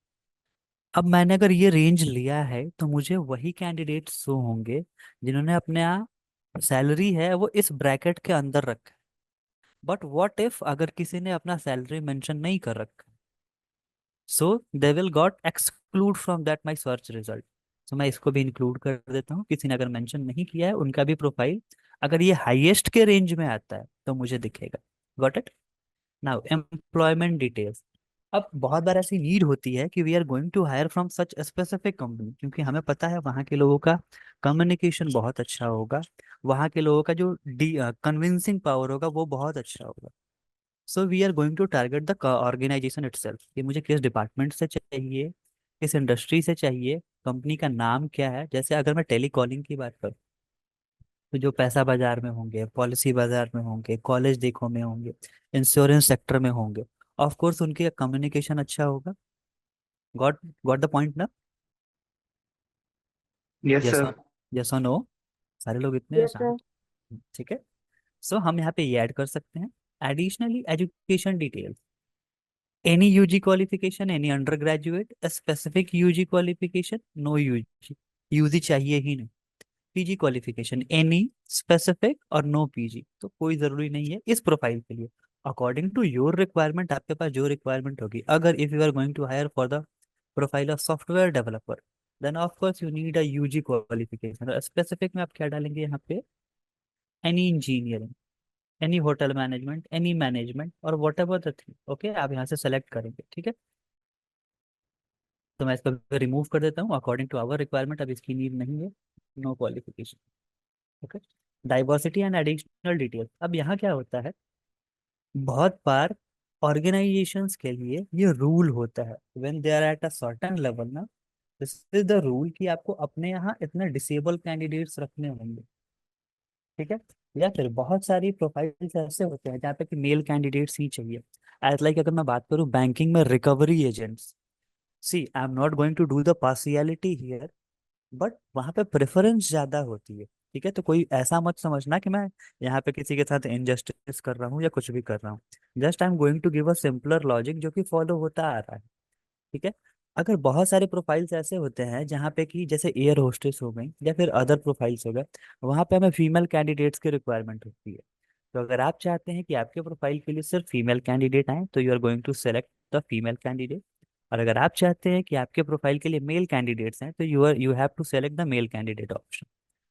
अब मैंने अगर ये रेंज लिया है तो मुझे वही कैंडिडेट शो होंगे जिन्होंने अपने सैलरी है वो इस ब्रैकेट के अंदर रखा है। बट व्हाट इफ अगर किसी ने अपना सैलरी मेंशन नहीं कर रखा, so they will got exclude from that my search result. तो मैं इसको भी इंक्लूड कर देता हूँ, किसी ने अगर मेंशन नहीं किया है उनका भी प्रोफाइल अगर ये हाईएस्ट के रेंज में आता है तो मुझे दिखेगा। Got it? Now employment details, अब बहुत बार ऐसी नीड होती है कि we are going to hire from such specific company, क्योंकि हमें पता है वहाँ के लोगों का कम्युनिकेशन बहुत अच्छा होगा, वहाँ के लोगों का जो कन्विंसिंग पावर होगा वो बहुत अच्छा होगा। So we are going to target the organisation itself, कि मुझे किस डिपार्टमेंट से चाहिए, किस इंडस्ट्री से चाहिए, कंपनी का नाम क्या है। जैसे अगर मैं टेलीकॉलिंग की बात करूँ तो जो पैसा बाजार में होंगे, पॉलिसी बाजार में होंगे, कॉलेज देखो में होंगे, इंश्योरेंस सेक्टर में होंगे, ऑफ कोर्स उनके कम्युनिकेशन अच्छा होगा। गॉट गॉट द पॉइंट ना? Yes, yes sir. यस और नो? सारे लोग इतने यस शांत, सर। ठीक है? सो हम यहाँ पे ये ऐड कर सकते हैं, additionally education details, any UG qualification, any undergraduate, specific UG qualification, no UG, UG चाहिए ही नहीं, पीजी क्वालिफिकेशन एनी, स्पेसिफिक और नो पीजी, तो कोई जरूरी नहीं है इस प्रोफाइल के लिए। अकॉर्डिंग टू योर रिक्वायरमेंट, आपके पास जो रिक्वायरमेंट होगी, अगर if you are going to hire for the profile of software developer, then of course you need a UG qualification. Specific में आप क्या डालेंगे यहाँ पे? Any engineering, any hotel management, any management और what ever the thing. Okay, आप यहाँ से सेलेक्ट करेंगे, ठीक है। तो मैं इसको रिमूव कर देता हूँ अकॉर्डिंग टू आवर रिक्वायरमेंट, अब इसकी नीड नहीं है। No qualification. Okay, diversity and additional details. अब यहाँ क्या होता है, बहुत बार ऑर्गेनाइजेशंस के लिए ये रूल होता है when they are at a certain level ना, दिस इज द रूल कि आपको अपने यहाँ इतने डिसेबल कैंडिडेट्स रखने होंगे, ठीक है। या फिर बहुत सारी प्रोफाइल्स ऐसे होते हैं जहाँ पे कि मेल कैंडिडेट्स ही चाहिए। एज लाइक अगर मैं बात करूँ बैंकिंग में recovery agents, see I am not going to do the partiality here, but वहाँ पे प्रेफरेंस ज्यादा होती है, ठीक है। तो कोई ऐसा मत समझना कि मैं यहाँ पे किसी के साथ इनजस्टिस कर रहा हूँ या कुछ भी कर रहा हूँ। Just I am going to give a simpler logic जो कि फॉलो होता आ रहा है, ठीक है। अगर बहुत सारे प्रोफाइल्स ऐसे होते हैं जहाँ पे कि जैसे एयर होस्टेस हो गई या फिर अदर प्रोफाइल्स हो गए, वहाँ पे हमें फीमेल कैंडिडेट्स की रिक्वायरमेंट होती है। तो अगर आप चाहते हैं कि आपके प्रोफाइल के लिए सिर्फ फीमेल कैंडिडेट आए तो you are going to select the female candidate. और अगर आप चाहते हैं कि आपके प्रोफाइल के लिए मेल कैंडिडेट्स हैं तो you have to select the male candidate option.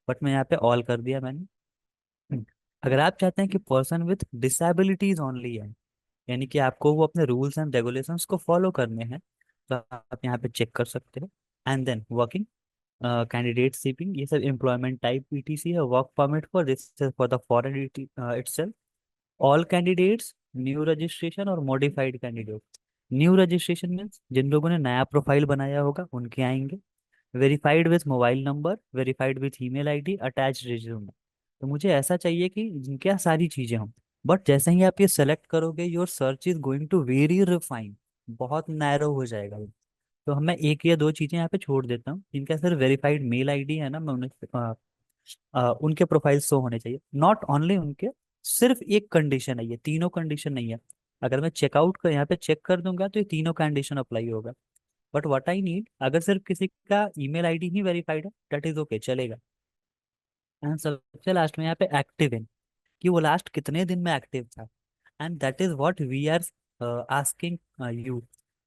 But मैं यहाँ पे ऑल कर दिया मैंने। अगर आप चाहते हैं कि पर्सन विथ डिसेबिलिटीज ओनली है, यानी कि आपको वो अपने रूल्स एंड रेगुलेशंस को फॉलो करने हैं, तो आप यहाँ पे चेक कर सकते हैं। And then working candidate seeking, ये सब एम्प्लॉयमेंट टाइप ईटीसी है। Work permit for this for the foreign itself. All candidates, new registration और modified candidate. New registration means जिन लोगों ने नया प्रोफाइल बनाया होगा उनके आएंगे। Verified with mobile number, verified with email ID, attach resume. तो मुझे ऐसा चाहिए कि जिनके सारी चीजें हों। बट जैसे ही आप ये सेलेक्ट करोगे your search is going to very refine, बहुत नैरो हो जाएगा ये। तो हम मैं एक या दो चीजें यहाँ पे छोड़ देता हूँ। जिनका सर वेरीफाइड मेल आईडी है ना, मैं उन्हें उनके प्रोफाइल शो होने चाहिए, नॉट ओनली उनके। सिर्फ एक कंडीशन है, ये तीनों कंडीशन नहीं है। अगर मैं चेकआउट कर यहाँ पे चेक कर दूंगा तो ये तीनों कंडीशन अप्लाई होगा। बट व्हाट आई नीड, अगर सिर्फ किसी का ईमेल आईडी ही वेरीफाइड है दैट इज ओके, चलेगा। एंड सबसे लास्ट में यहाँ पे एक्टिव इन, कि वो लास्ट कितने दिन में एक्टिव था। And that is what we are asking you,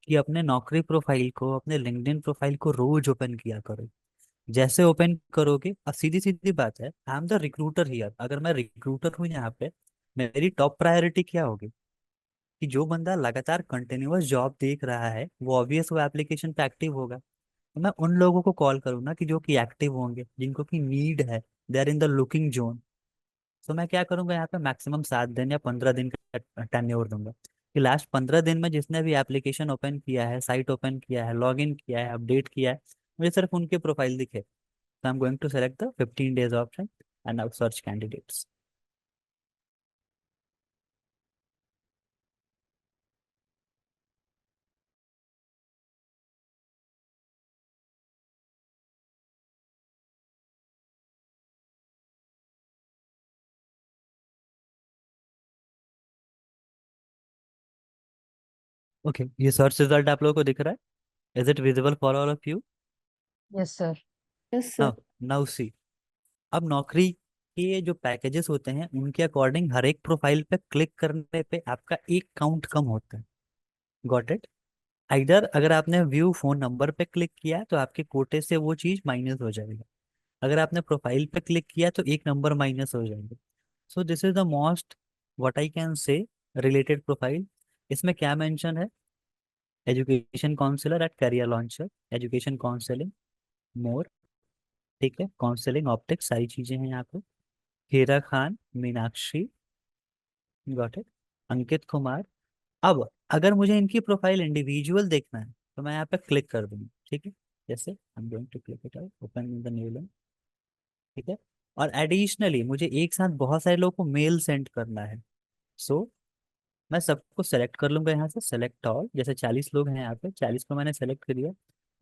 कि अपने नौकरी प्रोफाइल को, अपने लिंक्डइन प्रोफाइल को रोज ओपन किया करो। जैसे ओपन करोगे, अब सीधी सीधी बात है, I am the recruiter here, अगर मैं रिक्रूटर हूँ यहाँ पे, मेरी टॉप प्रायोरिटी क्या होगी, कि जो बंदा लगातार कंटिन्यूअस जॉब देख रहा है वो ऑब्वियस वो एप्लीकेशन पे एक्टिव होगा। तो मैं उन लोगों को कॉल करूँ ना कि जो कि एक्टिव होंगे, जिनको की नीड है, they are in the looking zone. तो मैं क्या करूंगा यहाँ पे, मैक्सिमम 7 दिन या 15 दिन का टेन्योर दूंगा, कि लास्ट 15 दिन में जिसने भी एप्लीकेशन ओपन किया है, साइट ओपन किया है, लॉग इन किया है, अपडेट किया है, मुझे सिर्फ उनके प्रोफाइल दिखे। So I'm going to select the 15 days option and now search candidates. Okay, ये सर्च रिजल्ट आप लोगों को दिख रहा है? Is it visible for all of you? Yes, sir. Yes sir. Now now see, अब नौकरी के जो पैकेजेस होते हैं उनके अकॉर्डिंग हर एक प्रोफाइल पे क्लिक करने पे आपका एक काउंट कम होता है। Got it? इधर अगर आपने व्यू फोन नंबर पे क्लिक किया तो आपके कोटे से वो चीज माइनस हो जाएगा। अगर आपने प्रोफाइल पे क्लिक किया तो एक नंबर माइनस हो जाएंगे। So this is the most what I can say related profile. इसमें क्या मेंशन है, education counsellor at career launcher, education counselling, more, ठीक है, काउंसलिंग ऑप्टिक्स, सारी चीजें हैं यहाँ पे। Heera Khan, Meenakshi, got it, Ankit Kumar. अब अगर मुझे इनकी प्रोफाइल इंडिविजुअल देखना है तो मैं यहाँ पे क्लिक कर दूंगा, ठीक है। जैसे I am going to click it out, open the new link, ठीक है। और एडिशनली मुझे एक साथ बहुत सारे लोगों को मेल सेंड करना है। सो मैं सबको सेलेक्ट कर लूंगा यहाँ से, सेलेक्ट ऑल। जैसे 40 लोग हैं यहाँ पे, 40 को मैंने सेलेक्ट कर दिया।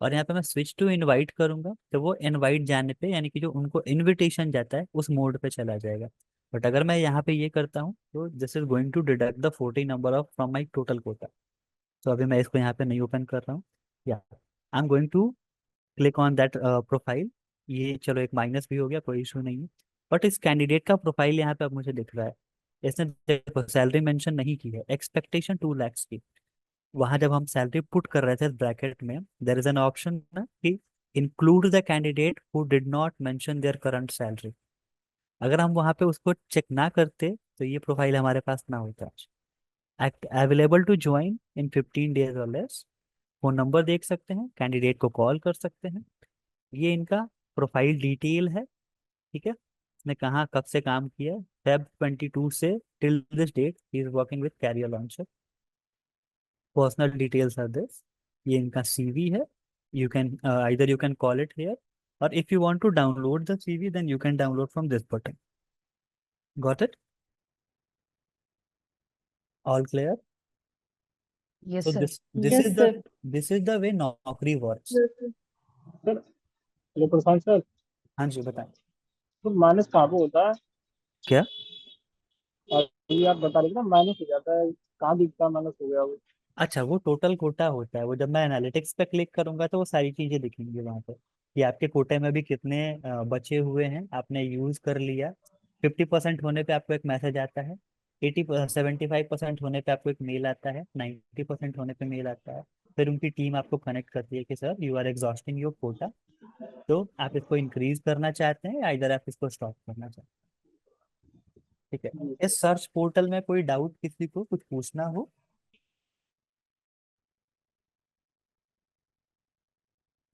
और यहाँ पे मैं स्विच टू इनवाइट करूंगा तो वो इनवाइट जाने पे, यानी कि जो उनको इनविटेशन जाता है उस मोड पे चला जाएगा। बट अगर मैं यहाँ पे ये करता हूँ तो this is going to deduct the 40 number of from my total quota. तो अभी मैं इसको यहाँ पे नहीं ओपन कर रहा हूँ। या I am going to click on that profile. ये चलो एक माइनस भी हो गया, कोई इशू नहीं है। बट इस कैंडिडेट का प्रोफाइल यहाँ पे अब मुझे दिख रहा है। इसने देखो सैलरी मेंशन नहीं की है, एक्सपेक्टेशन 2 lakhs की। वहां जब हम सैलरी पुट कर रहे थे ब्रैकेट में, देर इज एन ऑप्शन ना कि include the candidate who did not mention their current salary. अगर हम वहां पे उसको चेक ना करते तो ये प्रोफाइल हमारे पास ना होता है। Available to join in 15 days और लेस। फोन नंबर देख सकते हैं, कैंडिडेट को कॉल कर सकते हैं। ये इनका प्रोफाइल डिटेल है। ठीक है, इसने कहाँ कब से काम किया है, Feb 22 से till this date he is working with career launcher. Personal details are this. ये इनका सीवी है। You can either you can call it here, और if you want to download the CV then you can download from this button. Got it? All clear? Yes, So sir. this Yes, is the sir. way नौकरी works। सर हेलो प्रशांत सर, हाँ जी बताएं। तो माइनस कहाँ पे होता है? क्या? अभी आप बता रहे थे ना माइनस हो जाता है, कहाँ दिखता है माइनस हो गया वो? अच्छा, वो टोटल कोटा होता है। वो जब मैं एनालिटिक्स पे क्लिक करूंगा तो वो सारी चीजें दिखेंगी वहां पे कि आपके कोटे में भी कितने बचे हुए हैं, आपने यूज कर लिया। 50% होने पे आपको एक मैसेज आता है, 75% होने पे आपको एक मेल आता है, 90% होने पे मेल आता है। फिर उनकी टीम आपको कनेक्ट करती है कि sir you are exhausting your quota, तो आप इसको इंक्रीज करना चाहते हैं या इधर आप इसको स्टॉप करना चाहते हैं। ठीक है, इस सर्च पोर्टल में कोई डाउट किसी को कुछ पूछना हो?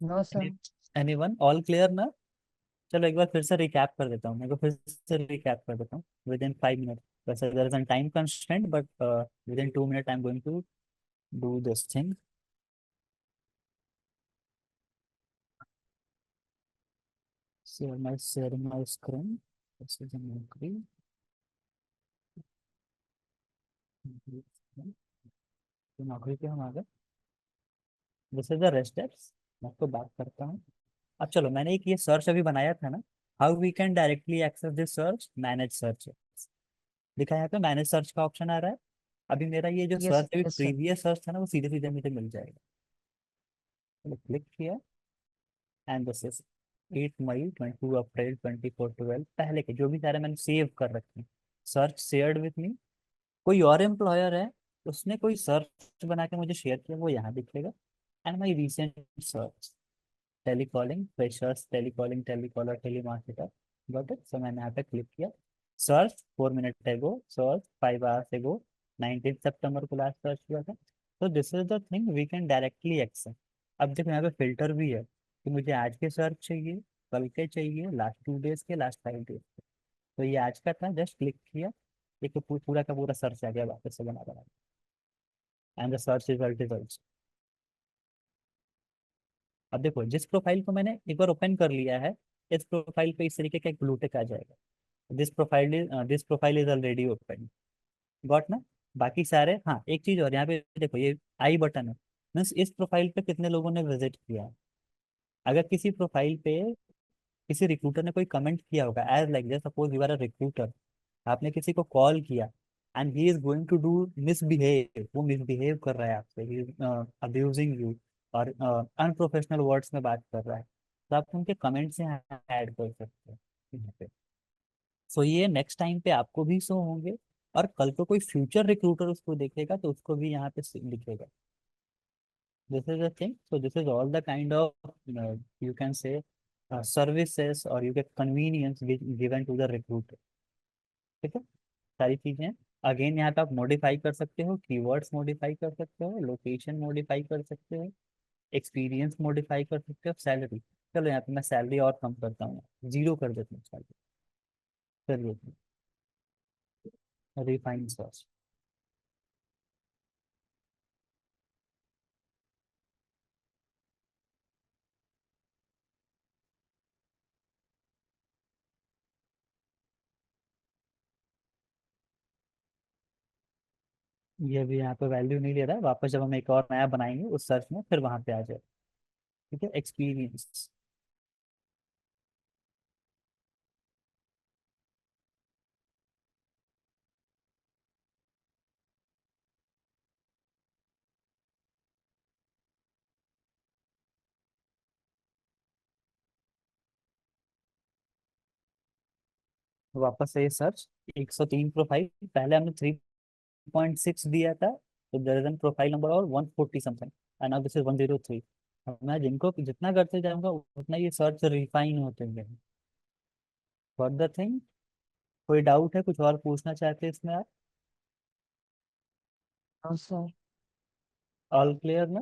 No, sir. Anyone? All clear ना? चलो एक बार फिर से रिकैप कर देता हूँ, मेरे को फिर से रिकैप कर देता हूँ विद इन 5 मिनट। वैसे there is an time constraint but within 2 minute I am going to do this thing. sharing my screen। This is a नौकरी। तो नौकरी पे हम आ गए। This is the rest steps. मैं आपको बात करता हूँ। अब चलो, मैंने एक ये सर्च अभी बनाया था ना, how we can directly access this search, manage search. लिखा है यहाँ पे मैनेज सर्च का ऑप्शन आ रहा है। अभी मेरा ये जो Yes, सर्च अभी yes, sir. प्रीवियस सर्च था ना, वो सीधे सीधे मुझे मिल जाएगा। चलो क्लिक किया, एंड दिस इज 8 मई 2 अप्रैल 24 12 पहले के जो भी सारे मैंने सेव कर रखे हैं। Search shared with me. कोई और एम्प्लॉयर है, उसने कोई सर्च बना के मुझे शेयर किया, वो यहाँ दिखेगा। And my recent search, telecalling freshers, telecalling telecaller telemarketer. Got it? So मैंने यहाँ पे क्लिक किया। Search 4 minute ago, search 5 hours एगो, 19 सितंबर को लास्ट सर्च हुआ था। तो this is the thing we can directly access. अब देखो यहाँ पे फिल्टर भी है कि मुझे आज के सर्च चाहिए, कल के चाहिए, लास्ट 2 days के, लास्ट 5 days के। तो ये आज का था, जस्ट क्लिक किया, ये तो पूरा का पूरा सर्च आ गया वापस से बना बना। And the search result. अब देखो, जिस प्रोफाइल को मैंने एक बार ओपन कर लिया है, इस प्रोफाइल पे इस तरीके का एक ब्लू टिक आ जाएगा। This profile is already open. Got ना? बाकी सारे, हाँ एक चीज और यहाँ पे देखो, ये आई बटन है, मीन्स इस प्रोफाइल पे कितने लोगों ने विजिट किया है। अगर किसी प्रोफाइल पे किसी रिक्रूटर ने कोई कमेंट किया होगा, एज लाइक जैसे suppose you are a recruiter, आपने किसी को कॉल किया and he is going to do misbehave, वो मिसबिहेव कर रहा है आपसे, ही इज अब्यूजिंग यू, और अनप्रोफेशनल वर्ड्स में बात कर रहा है, तो आप उनके कमेंट्स यहाँ ऐड कर सकते हैं यहाँ पे। सो ये नेक्स्ट टाइम पे आपको भी शो होंगे, और कल को कोई फ्यूचर रिक्रूटर उसको देखेगा तो उसको भी यहाँ पे दिखेगा। This is the thing. So this is all the kind of you can से services or you get convenience given to the recruiter। ठीक है, सारी चीजें। अगेन यहाँ पे आप मॉडिफाई कर सकते हो, कीवर्ड्स मॉडिफाई कर सकते हो, लोकेशन मॉडिफाई कर सकते हो, एक्सपीरियंस मॉडिफाई कर सकते हो, सैलरी। चलो यहाँ पे मैं सैलरी और कम करता हूँ, 0 कर देता हूँ सैलरी। चलिए, रिफाइन सर्च। ये भी यहाँ पे वैल्यू नहीं ले रहा है, वापस जब हम एक और नया बनाएंगे उस सर्च में फिर वहां पे आ जाए। ठीक है, एक्सपीरियंस। वापस से ये सर्च, 103 प्रोफाइल, पहले हमने 3.6 दिया था, तो there is an profile number और 140 something, and now this is 103। मैं जिनको जितना करते जाऊंगा उतना ये सर्च रिफाइन होते गए। व्हाट द थिंग, कोई डाउट है, कुछ और पूछना चाहते हैं इसमें आप? No, sir. ऑल क्लियर ना?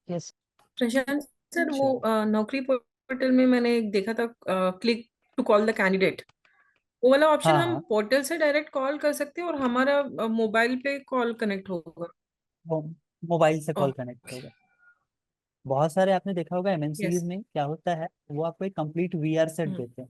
Yes. प्रशांत सर, वो चलो। नौकरी पोर्टल में मैंने एक देखा था, click to call the candidate, वो वाला ऑप्शन हाँ हम हाँ, पोर्टल से डायरेक्ट कॉल कर सकते हैं और हमारा मोबाइल पे कॉल कनेक्ट होगा? वो मोबाइल से कॉल कनेक्ट ओके। होगा। बहुत सारे आपने देखा होगा एमएनसीज यस। में क्या होता है, वो आपको एक कंप्लीट वीआर सेट देते हैं।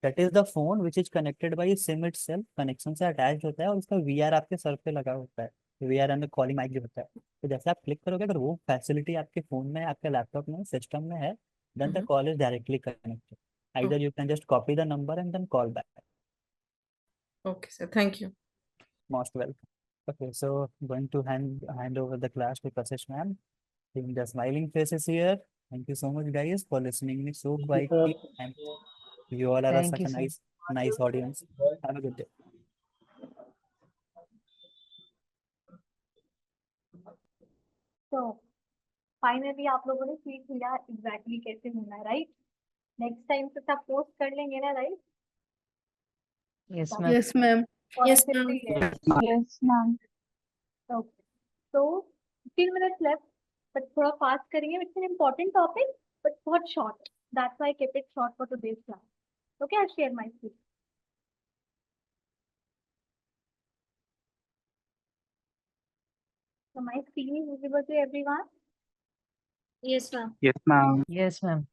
That is the phone which is connected by SIM it self, connection से अटैच होता है और उसका वीआर आपके सर पे लगा होता है। वीआर एंड कॉलिंग माइक जो होता है, तो जैसे आप क्लिक करोगे, अगर वो फैसिलिटी आपके फोन में, आपके लैपटॉप में, सिस्टम में है, then the call is directly connected. Either you can just copy the number and then call back. Okay sir, thank you. Most welcome. Okay, so going to hand over the class to Kashish ma'am. Seeing the smiling faces here. Thank you so much, guys, for listening me so quietly. And you all are Thank such you, a sir. nice audience. Have a good day. तो फाइनली आप लोगों ने सीख लिया एग्जैक्टली कैसे होना है, राइट? नेक्स्ट टाइम से सब पोस्ट कर लेंगे ना, right? Yes, ma'am. Yes, ma'am. और Yes, ऐसे ma'am. भी है। Yes, ma'am. ओके, तो 15 मिनट्स लेफ्ट, बट थोड़ा फास्ट करेंगे। It's an important topic but बहुत short, that's why I kept it short for today's class. Okay, I share my screen. So my screen is visible to everyone. Yes, ma'am. Yes, ma'am. Yes, ma'am.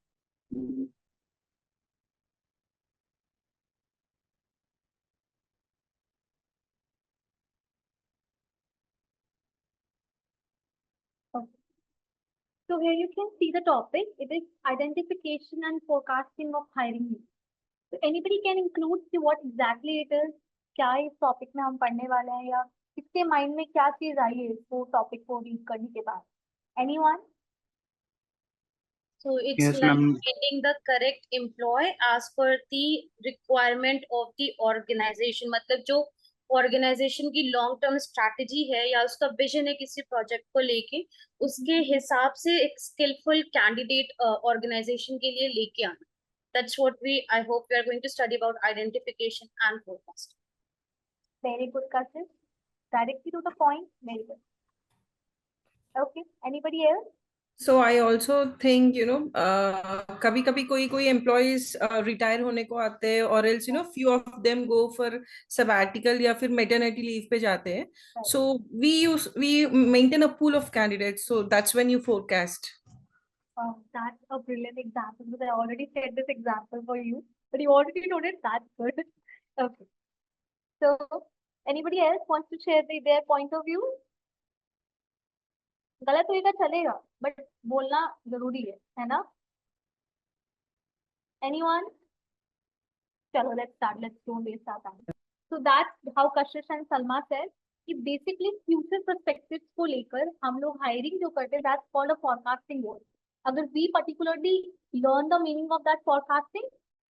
Okay. So here you can see the topic. It is identification and forecasting of hiring needs. So anybody can include कि what exactly it is, क्या इस टॉपिक में हम पढ़ने वाले हैं, या किसके माइंड में क्या चीज आई है इसको टॉपिक को रीड करने के बाद? Anyone? So it's Yes, like ma'am. getting the correct employee as per the requirement of the organization. मतलब जो ऑर्गेनाइजेशन की लॉन्ग टर्म स्ट्रैटेजी है या उसका विजन है किसी प्रोजेक्ट को लेके, उसके हिसाब से एक स्किलफुल कैंडिडेट ऑर्गेनाइजेशन के लिए लेके आना. That's what I hope we are going to study about identification and forecasting. Very good, Kashish. Directly to the point. Very good. Okay. Anybody else? So I also think, कभी कभी कोई एम्प्लॉयज रिटायर होने को आते हैं, और else few of them go for sabbatical या फिर maternity leave पे जाते हैं. So we maintain a pool of candidates, so that's when you forecast. That's a brilliant example because I already said this example for you, but you already told it. That's good. Okay. So, anybody else wants to share their point of view? गलत होएगा चलेगा, but बोलना जरूरी है ना? Anyone? चलो, let's start. Let's don't waste our time. So that's how Kashish and Salma said कि basically future perspectives को लेकर हम लोग hiring जो करते हैं, that's called a forecasting work. अगर we particularly learn the meaning of that forecasting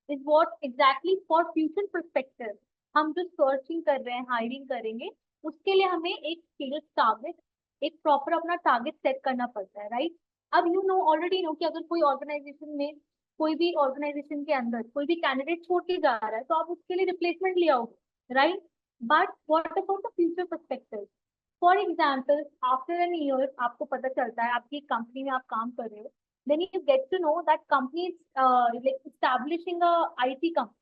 is what exactly for future perspective हम जो searching कर रहे हैं, hiring करेंगे, उसके लिए हमें एक skills target, एक proper अपना target set करना पड़ता है, right? अब you know already know कि अगर कोई organization में, कोई भी ऑर्गेनाइजेशन के अंदर कोई भी कैंडिडेट छोड़ के जा रहा है तो आप उसके लिए रिप्लेसमेंट ले आओगे, right? But what about the future perspective? For example, after an year आपको पता चलता है, आपकी कंपनी में आप काम कर रहे हो, then you get to know that company is establishing a IT company,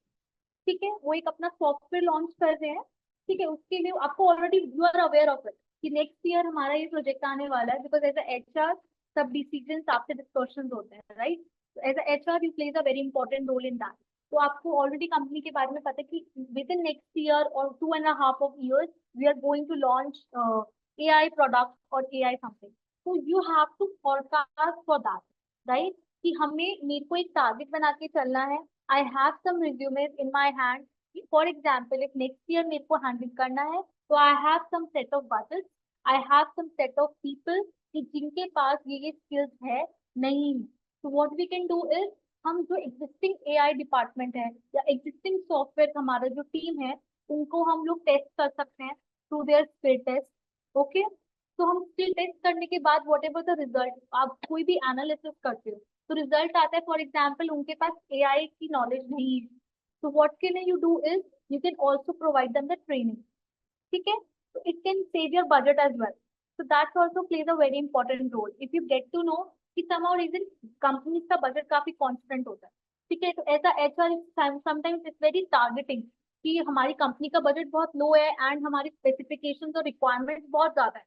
ठीक है? वो एक अपना सॉफ्टवेयर लॉन्च कर रहे हैं, ठीक है? उसके लिए आपको already you are aware of it कि नेक्स्ट ईयर हमारा ये प्रोजेक्ट आने वाला है, बिकॉज एज अ एचआर सब डिसीजंस आपसे डिस्कशंस होते हैं, right? As a HR you plays a very important role in that. तो आपको ऑलरेडी कंपनी के बारे में पता है कि विद इन नेक्स्ट ईयर और 2.5 of years we are going to launch AI product और AI समथिंग. तो you have to forecast for that, right? कि हमें, मेरे को एक टारगेट बना के चलना है. I have some resumes in my hand. For example, if next year मेरे को हैंडल करना है तो I have some set of budget, I have some set of people कि जिनके पास ये स्किल्स है नहीं. तो what we can do is, हम जो एग्जिस्टिंग AI डिपार्टमेंट है या एग्जिस्टिंग सॉफ्टवेयर हमारा जो टीम है, उनको हम लोग टेस्ट कर सकते हैं through their skill test. Okay, तो हम स्किल टेस्ट करने के बाद वॉट एवर द रिजल्ट, आप कोई भी एनालिसिस करते हो तो रिजल्ट आता है, फॉर एग्जाम्पल उनके पास AI की नॉलेज नहीं है, तो what can you do is you can also provide them the training. ठीक है? So it can save your budget as well. So that also plays a very important role. If you get to know कि somehow reason companies का budget काफी constant होता है, ठीक है? तो ऐसा HR sometimes it's very targeting कि हमारी कंपनी का बजट बहुत लो है एंड हमारी स्पेसिफिकेशंस और रिक्वायरमेंट्स बहुत ज्यादा है.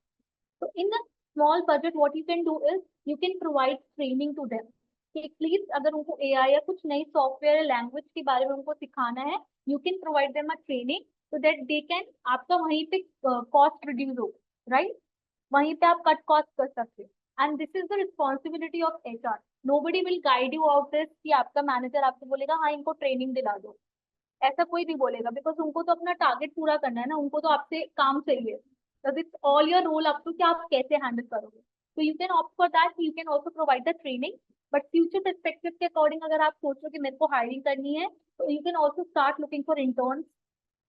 तो in a small budget what you can do is you can provide training to them कि प्लीज अगर उनको एआई या कुछ नई सॉफ्टवेयर या लैंग्वेज के बारे में उनको सिखाना है, you can provide them a training so that they can, आपका वहीं पे कॉस्ट रिड्यूस हो, राइट? वहीं पे आप कट कॉस्ट कर सकते हो and this is the responsibility of HR. Nobody will guide you out this कि आपका मैनेजर आपको बोलेगा हाँ इनको ट्रेनिंग दिला दो, ऐसा कोई नहीं बोलेगा, बिकॉज उनको तो अपना टारगेट पूरा करना है ना, उनको तो आपसे काम चाहिए. So it's all your role up to कि आप कैसे हैंडल करोगे. So you can opt for that. You can also provide the training. But future perspective के अकॉर्डिंग अगर आप सोचो कि मेरे को हायरिंग करनी है, तो you can also start looking for interns,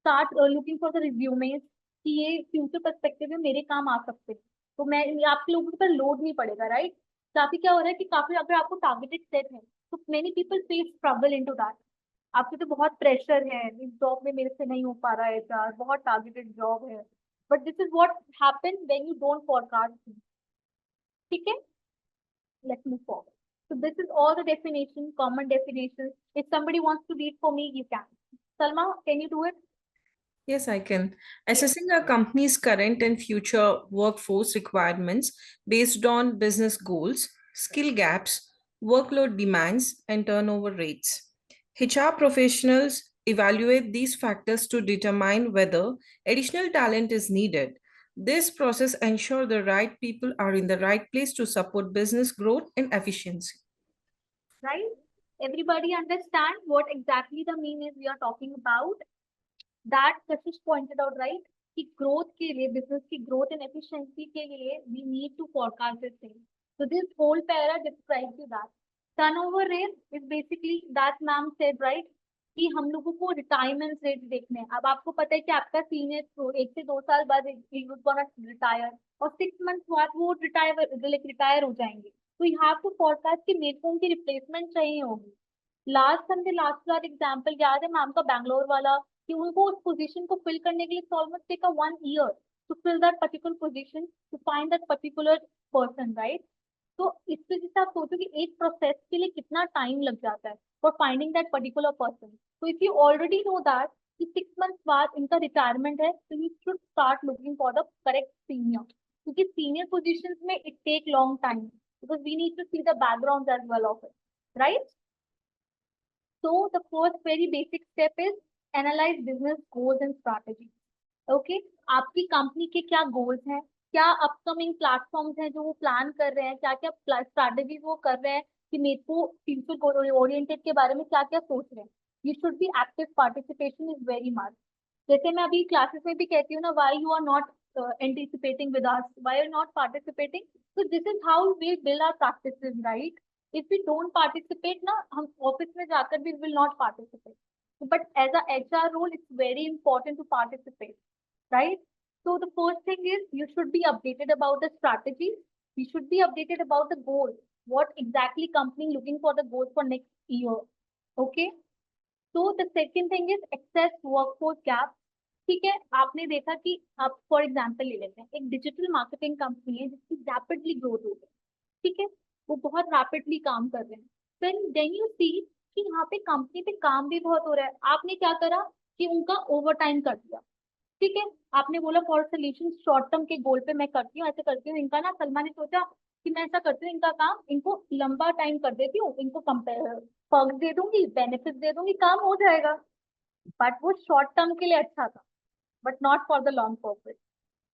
start looking for the resumes कि ये future perspective में मेरे काम आ सकते हैं. तो मैं आपके लोगों पर लोड नहीं पड़ेगा, राइट? काफी क्या हो रहा है कि काफी अगर आपको टारगेटेड सेट है, तो many people face struggle into that. आपके तो बहुत प्रेशर है, इस जॉब में मेरे से नहीं हो पा रहा है, HR बहुत टारगेटेड जॉब है. But this is what happens when you don't forecast things. ठीक है? Let's move forward. So this is all the definition, common definitions. If somebody wants to read for me, you can. Salma, can you do it? Yes, I can. Assessing a company's current and future workforce requirements based on business goals, skill gaps, workload demands, and turnover rates. HR professionals evaluate these factors to determine whether additional talent is needed. This process ensures the right people are in the right place to support business growth and efficiency. Right? Everybody understand what exactly the mean is we are talking about? That Kashish pointed out, right? कि growth के लिए, business की growth and efficiency के लिए, we need to forecast this thing. So this whole para describes you that. Turnover rate is basically that ma'am said, right? कि हम लोगों को रिटायरमेंट रेट देखने हैं. अब आपको पता है कि आपका सीनियर 1 से 2 साल बाद रिटायर और 6 मंथ बाद वो रिटायर हो जाएंगे. तो यू हैव टू फोरकास्ट कि मेरे को उनकी रिप्लेसमेंट चाहिए होगी. लास्ट बार एग्जाम्पल याद है मैम का बैंगलोर वाला कि उनको उस पोजीशन को फिल करने के लिए almost take 1 year to fill that particular position, to find that particular person, right? तो इस वजह से आप सोचो कि एक प्रोसेस के लिए कितना टाइम लग जाता है for finding that particular person. तो if you already know that कि 6 मंथ बाद इनका रिटायरमेंट है, तो you should start looking for the correct senior, क्योंकि सीनियर पोजीशंस में it take long time because we need to see the background as well of it, right? So the first very basic step is analyze business goals and strategies. Okay, आपकी कंपनी के क्या गोल्स हैं, क्या अपकमिंग प्लेटफॉर्म्स हैं जो वो प्लान कर रहे हैं, क्या क्या स्ट्रैटेजीज वो कर रहे हैं कि मेरे को फ्यूचर ओरिएंटेड के बारे में क्या क्या सोच रहे हैं. You should be active, participation is very much. जैसे मैं अभी क्लासेस में भी कहती हूँ ना, why you are not anticipating with us, why you are not participating. So this is how we build our practices, right? If we don't participate ना, हम ऑफिस में जाकर भी will not participate. But as a HR role, it's very important to participate, right? So the first thing is you should be updated about the strategies. You should be updated about the goals. What exactly company looking for the goals for next year? Okay. So the second thing is access workforce gap. ठीक है, आपने देखा कि आप फॉर एग्जाम्पल ले लेते हैं, एक डिजिटल मार्केटिंग कंपनी है जिसकी रैपिडली ग्रोथ हो गई, ठीक है, वो बहुत रैपिडली काम कर रहे हैं. देन यू सी कि यहाँ पे कंपनी पे काम भी बहुत हो रहा है. आपने क्या करा कि उनका ओवर टाइम कर दिया, ठीक है. आपने बोला फॉर सोल्यूशन शॉर्ट टर्म के गोल पे मैं करती हूँ, ऐसे करती हूँ. इनका ना सलमा ने सोचा कि मैं ऐसा करती हूँ, इनका काम इनको लंबा टाइम कर देती हूँ, इनको पर्क्स दे दूंगी, बेनिफिट दे दूंगी, काम हो जाएगा. बट वो शॉर्ट टर्म के लिए अच्छा था, but not for the long purpose.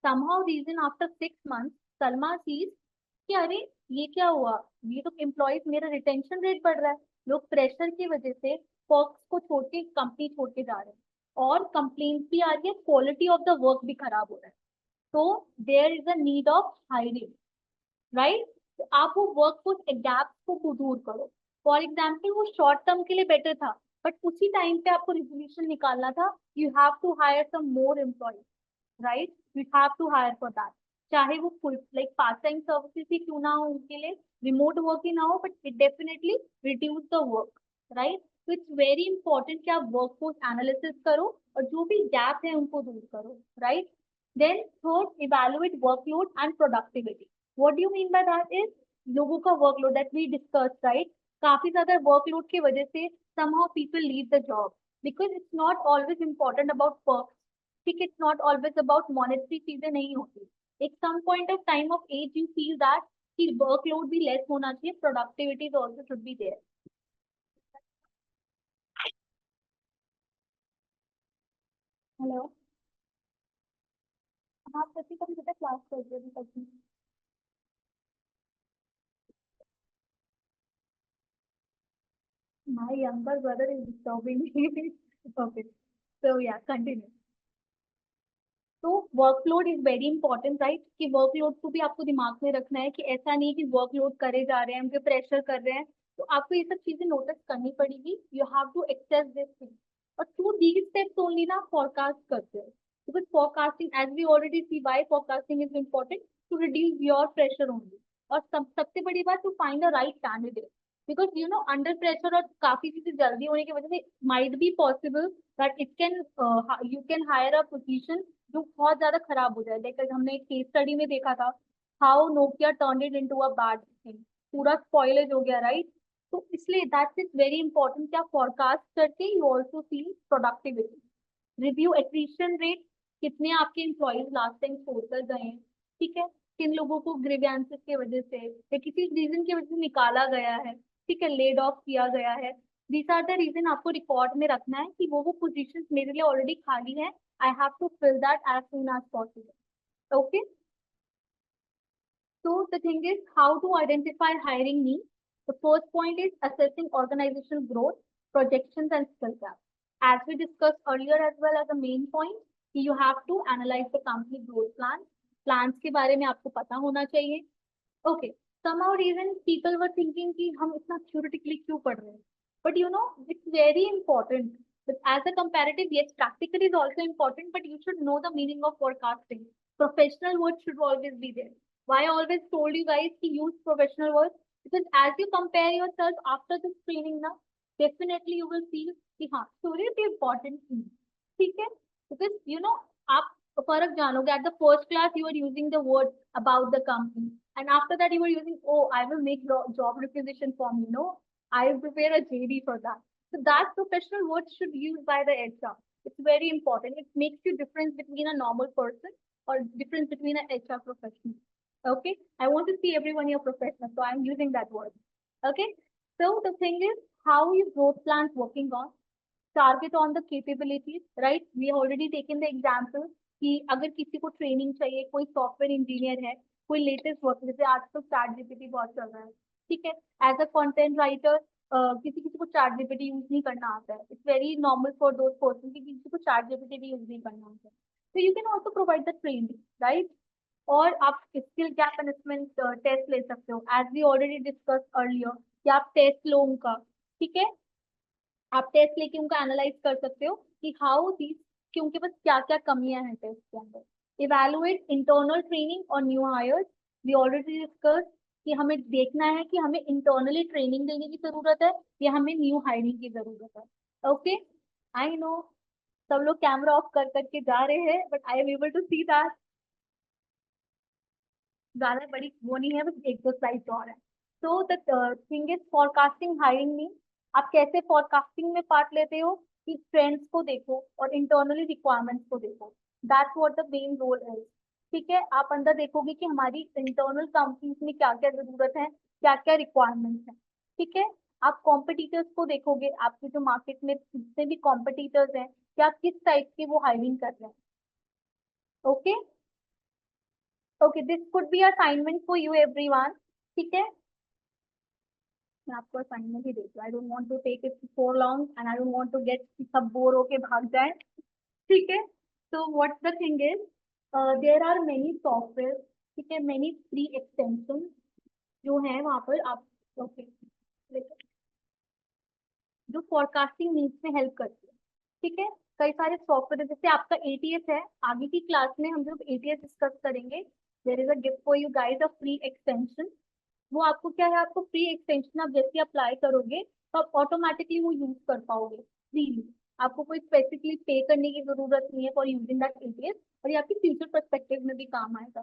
somehow reason after 6 months Salma sees कि अरे ये क्या हुआ, ये तो एम्प्लॉयज, मेरा रिटेंशन रेट बढ़ रहा है, लोग प्रेशर की वजह से पर्क्स को छोड़ के कंपनी छोड़ के जा रहे हैं और कंप्लेंट भी आ रही है, क्वालिटी ऑफ द वर्क भी खराब हो रहा है. तो there is a need of hiring, right? तो आप वो वर्कफोर्स गैप को दूर करो. फॉर एग्जाम्पल वो शॉर्ट टर्म के लिए बेटर था, बट उसी टाइम पे आपको रिजोल्यूशन निकालना था. You have to hire some more employees, right? You have to hire for that. चाहे वो full like part time services ही क्यों ना हो, उनके लिए रिमोट वर्क ही ना हो, but it definitely reduce the work, right? तो इट्स वेरी इंपॉर्टेंट कि आप वर्कफोर्स एनालिसिस करो और जो भी गैप है उनको दूर करो, right? Then third, evaluate workload and productivity. What do you mean by that is लोगों का workload that we discuss, right? काफी ज्यादा वर्कलोड की वजह से somehow people leave the job because it's not always important about perks. ठीक, it's not always about monetary चीजें नहीं होती. एक some point of time of age you feel that कि workload भी less होना चाहिए, productivity also should be there. Hello, आप किसी कंप्यूटर क्लास कर रहे हो तभी? My younger brother is disturbing me. Okay, so yeah, continue. तो workload is very important, right? कि वर्कलोड को भी आपको दिमाग में रखना है कि ऐसा नहीं कि वर्कलोड करे जा रहे हैं, हम पे प्रेशर कर रहे हैं. तो आपको ये सब चीजें नोटिस करनी पड़ेगी. You have to access this thing और थ्रू दीज स्टेप्स ओनली ना फोरकास्ट करते हैं. Because forecasting, as we already see why forecasting is important, to reduce your pressure only. और सबसे बड़ी बात, to find a right candidate. Because you know under pressure और काफी चीजें जल्दी होने की वजह से might be possible that it can you can hire a position जो बहुत ज्यादा खराब हो जाए. लाइक हमने एक केस स्टडी में देखा था how Nokia turn it into a bad thing, पूरा स्पॉइलेज हो गया, राइट? तो इसलिए दैट इज वेरी इंपॉर्टेंट. क्या फोरकास्ट करके you also see productivity. Review attrition rate, कितने आपके एम्प्लॉयज लास्ट टाइम छोड़ कर गए हैं, ठीक है? किन लोगों को ग्रीवेंसेस की वजह से या किसी रीजन की वजह से निकाला गया है, ठीक है, लेड ऑफ किया गया है. दीज आर द रीजन आपको रिकॉर्ड में रखना है कि वो पोजीशंस मेरे लिए ऑलरेडी खाली है. I have to fill that as soon as possible. Okay. So the thing is how to identify hiring needs. The first point is assessing organizational growth, projections and skill gaps. As we discussed earlier as well as the main point, you have to analyze the company growth plan. Plans के बारे में आपको पता होना चाहिए. Okay. Somehow reason people were thinking कि हम इतना theoretically क्यों पढ़ रहे हैं. But you know, it's very important. But as a comparative, yes, practical is also important, but you should know the meaning of forecasting. Professional words should always be there. Why I always told you guys to use professional words? Because as you compare yourself after this training now, definitely you will feel कि हाँ, story is important thing. ठीक है? Because you know, आप फर्क जानोगे. At the first class, you are using the word about the company, and after that, you are using, oh, I will make job requisition form. You know, I will prepare a JD for that. So that professional words should be used by the HR. It's very important. It makes you difference between a normal person or difference between an HR professional. Okay. I want to see everyone your professional, so I'm using that word. Okay. So the thing is, how is growth plans working on? Target on the capabilities, right? We have already taken the example कि अगर किसी को ट्रेनिंग चाहिए, कोई सॉफ्टवेयर इंजीनियर है, कोई लेटेस्ट वर्क, जैसे आजकल चैट जीपीटी बहुत चल रहा है, ठीक है? एज अ कंटेंट राइटर किसी किसी को चैट जीपीटी यूज नहीं करना आता है. It's very normal for those person कि किसी को चैट जीपीटी भी यूज नहीं करना आता है. तो you can also provide the training, right? और आप स्किल गैप एनालिसिस टेस्ट ले सकते हो, as we already discuss earlier, कि आप टेस्ट लो उनका, ठीक है? आप टेस्ट लेके उनका एनालाइज कर सकते हो कि हाउ दीज, कि उनके पास क्या क्या कमियां हैं टेस्ट के अंदर. इवैल्यूएट इंटरनल ट्रेनिंग और new hires. We already discuss कि हमें देखना है कि हमें इंटरनली ट्रेनिंग देने की जरूरत है या हमें न्यू हायरिंग की जरूरत है. ओके, आई नो सब लोग कैमरा ऑफ कर करके जा रहे हैं, but I am able to see that. ज्यादा बड़ी वो नहीं है, बस एक दो स्लाइड और है. So the thing is forecasting hiring mean आप कैसे फोरकास्टिंग में पार्ट लेते हो कि ट्रेंड्स को देखो और इंटरनली रिक्वायरमेंट्स को देखो. That's what the main role is. ठीक है, आप अंदर देखोगे कि हमारी इंटरनल कंपनीज में क्या क्या जरूरत है, क्या क्या रिक्वायरमेंट्स है. ठीक है, आप कॉम्पिटिटर्स को देखोगे, आपके जो मार्केट में जितने भी कॉम्पिटिटर्स हैं, क्या किस टाइप की वो हायरिंग कर रहे हैं. Okay okay, this could be assignment for you everyone. ठीक है, मैं आपको असाइनमेंट ही देती हूँ. I don't want to take it for long and I don't want to get सब बोर होके भाग जाए. ठीक है, so what the thing is, there are many software, ठीक है, मेनी फ्री एक्सटेंशन जो है वहां पर आप ओके जो फोरकास्टिंग नीड्स में हेल्प करती है. ठीक है, कई सारे सॉफ्टवेयर, जैसे आपका एटीएस है, आगे की क्लास में हम जब एटीएस डिस्कस करेंगे, there is a gift for you guys, a free extension. वो आपको क्या है, आपको फ्री एक्सटेंशन आप जैसे अप्लाई करोगे तो आप ऑटोमेटिकली वो यूज कर पाओगे फ्रीली। आपको कोई स्पेसिफिकली पे करने की जरूरत नहीं है फॉर यूजिंग दैट एटीएस, और ये आपकी फ्यूचर पर्सपेक्टिव में भी काम आएगा।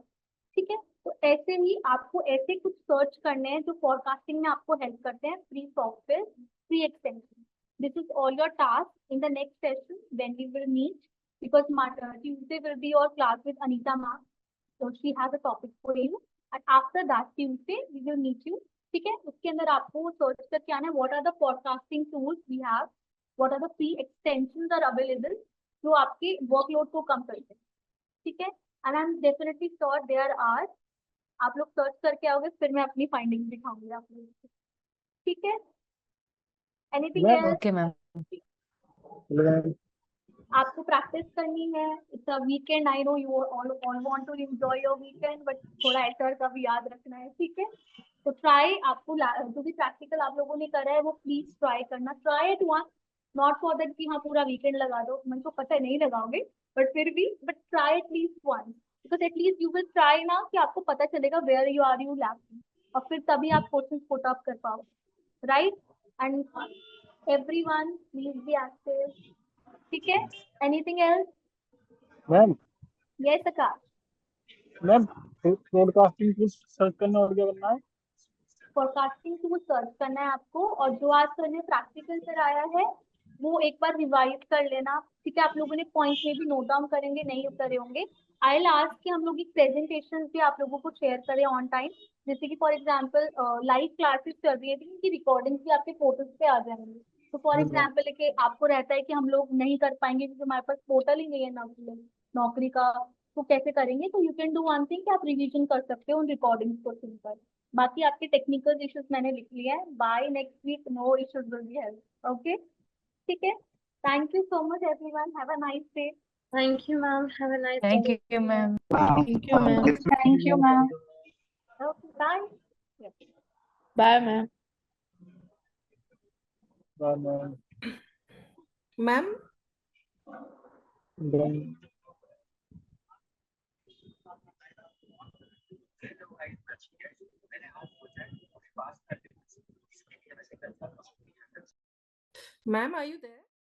ठीक है, तो ऐसे ही आपको ऐसे कुछ सर्च करने हैं जो फोरकास्टिंग में आपको हेल्प करते हैं, free software, free extension. This is all your task in the next session when we will meet, because Tuesday will be your class with Anita ma'am. So she has a topic for you. And after that Tuesday we will meet you. ठीक है, उसके अंदर आपको सर्च करके आना है what are the forecasting tools we have, what are the free extensions are available जो आपके वर्कलोड को कम करते हैं। ठीक है, and I'm definitely sure there are, आप लोग सर्च करके आओगे फिर मैं अपनी फाइंडिंग दिखाऊंगी आप लोगों को। ठीक है, anything ma'am else? Okay, ma'am. Ma'am आपको प्रैक्टिस करनी है, it's a weekend, I know you all want to enjoy your weekend, but थोड़ा ऐसा का भी याद रखना है। ठीक है, तो ट्राई, आपको जो भी प्रैक्टिकल आप लोगों ने करा है वो प्लीज ट्राई करना, try it once, not for that कि हाँ पूरा वीकेंड लगा दो, मेरे को पता है नहीं लगाओगे, बट फिर भी but try at least once, because at least you will try ना, कि आपको पता चलेगा where you are you lacking, और फिर तभी आप क्वेश्चन पुट अप कर पाओ, right? And everyone please be active. ठीक है, anything else? Ma'am yes Akash? Ma'am broadcasting कुछ सर्च करना और क्या करना है? फोरकास्टिंग टूल सर्च करना है आपको, और जो आज सर ने प्रैक्टिकल कराया है वो एक बार रिवाइज कर लेना। ठीक है, आप लोगों ने पॉइंट्स में भी नोट डाउन करेंगे, नहीं करे होंगे। आई विल आस्क कि हम लोग एक प्रेजेंटेशन भी आप लोगों को शेयर करें ऑन टाइम, जैसे कि फॉर एग्जांपल लाइव क्लासेस चल रही है थी, उनकी रिकॉर्डिंग भी आपके पोर्टल पे आ जाएंगे। तो फॉर एग्जाम्पल कि आपको रहता है कि हम लोग नहीं कर पाएंगे क्योंकि हमारे पास पोर्टल ही नहीं है नौकरी का, तो कैसे करेंगे? तो you can do one thing कि आप रिवीजन कर सकते हो उन रिकॉर्डिंग्स को सुनकर। बाकी आपके टेक्निकल इश्यूज मैंने लिख लिया है, by next week no issues will be help. Okay, ठीक है, thank you so much everyone, have a nice day. Thank you, ma'am. Have a nice Thank day. you, ma'am. Thank you, ma'am. Thank you ma'am. Okay, bye. Bye, ma'am. Ma'am ma'am ma'am are you there?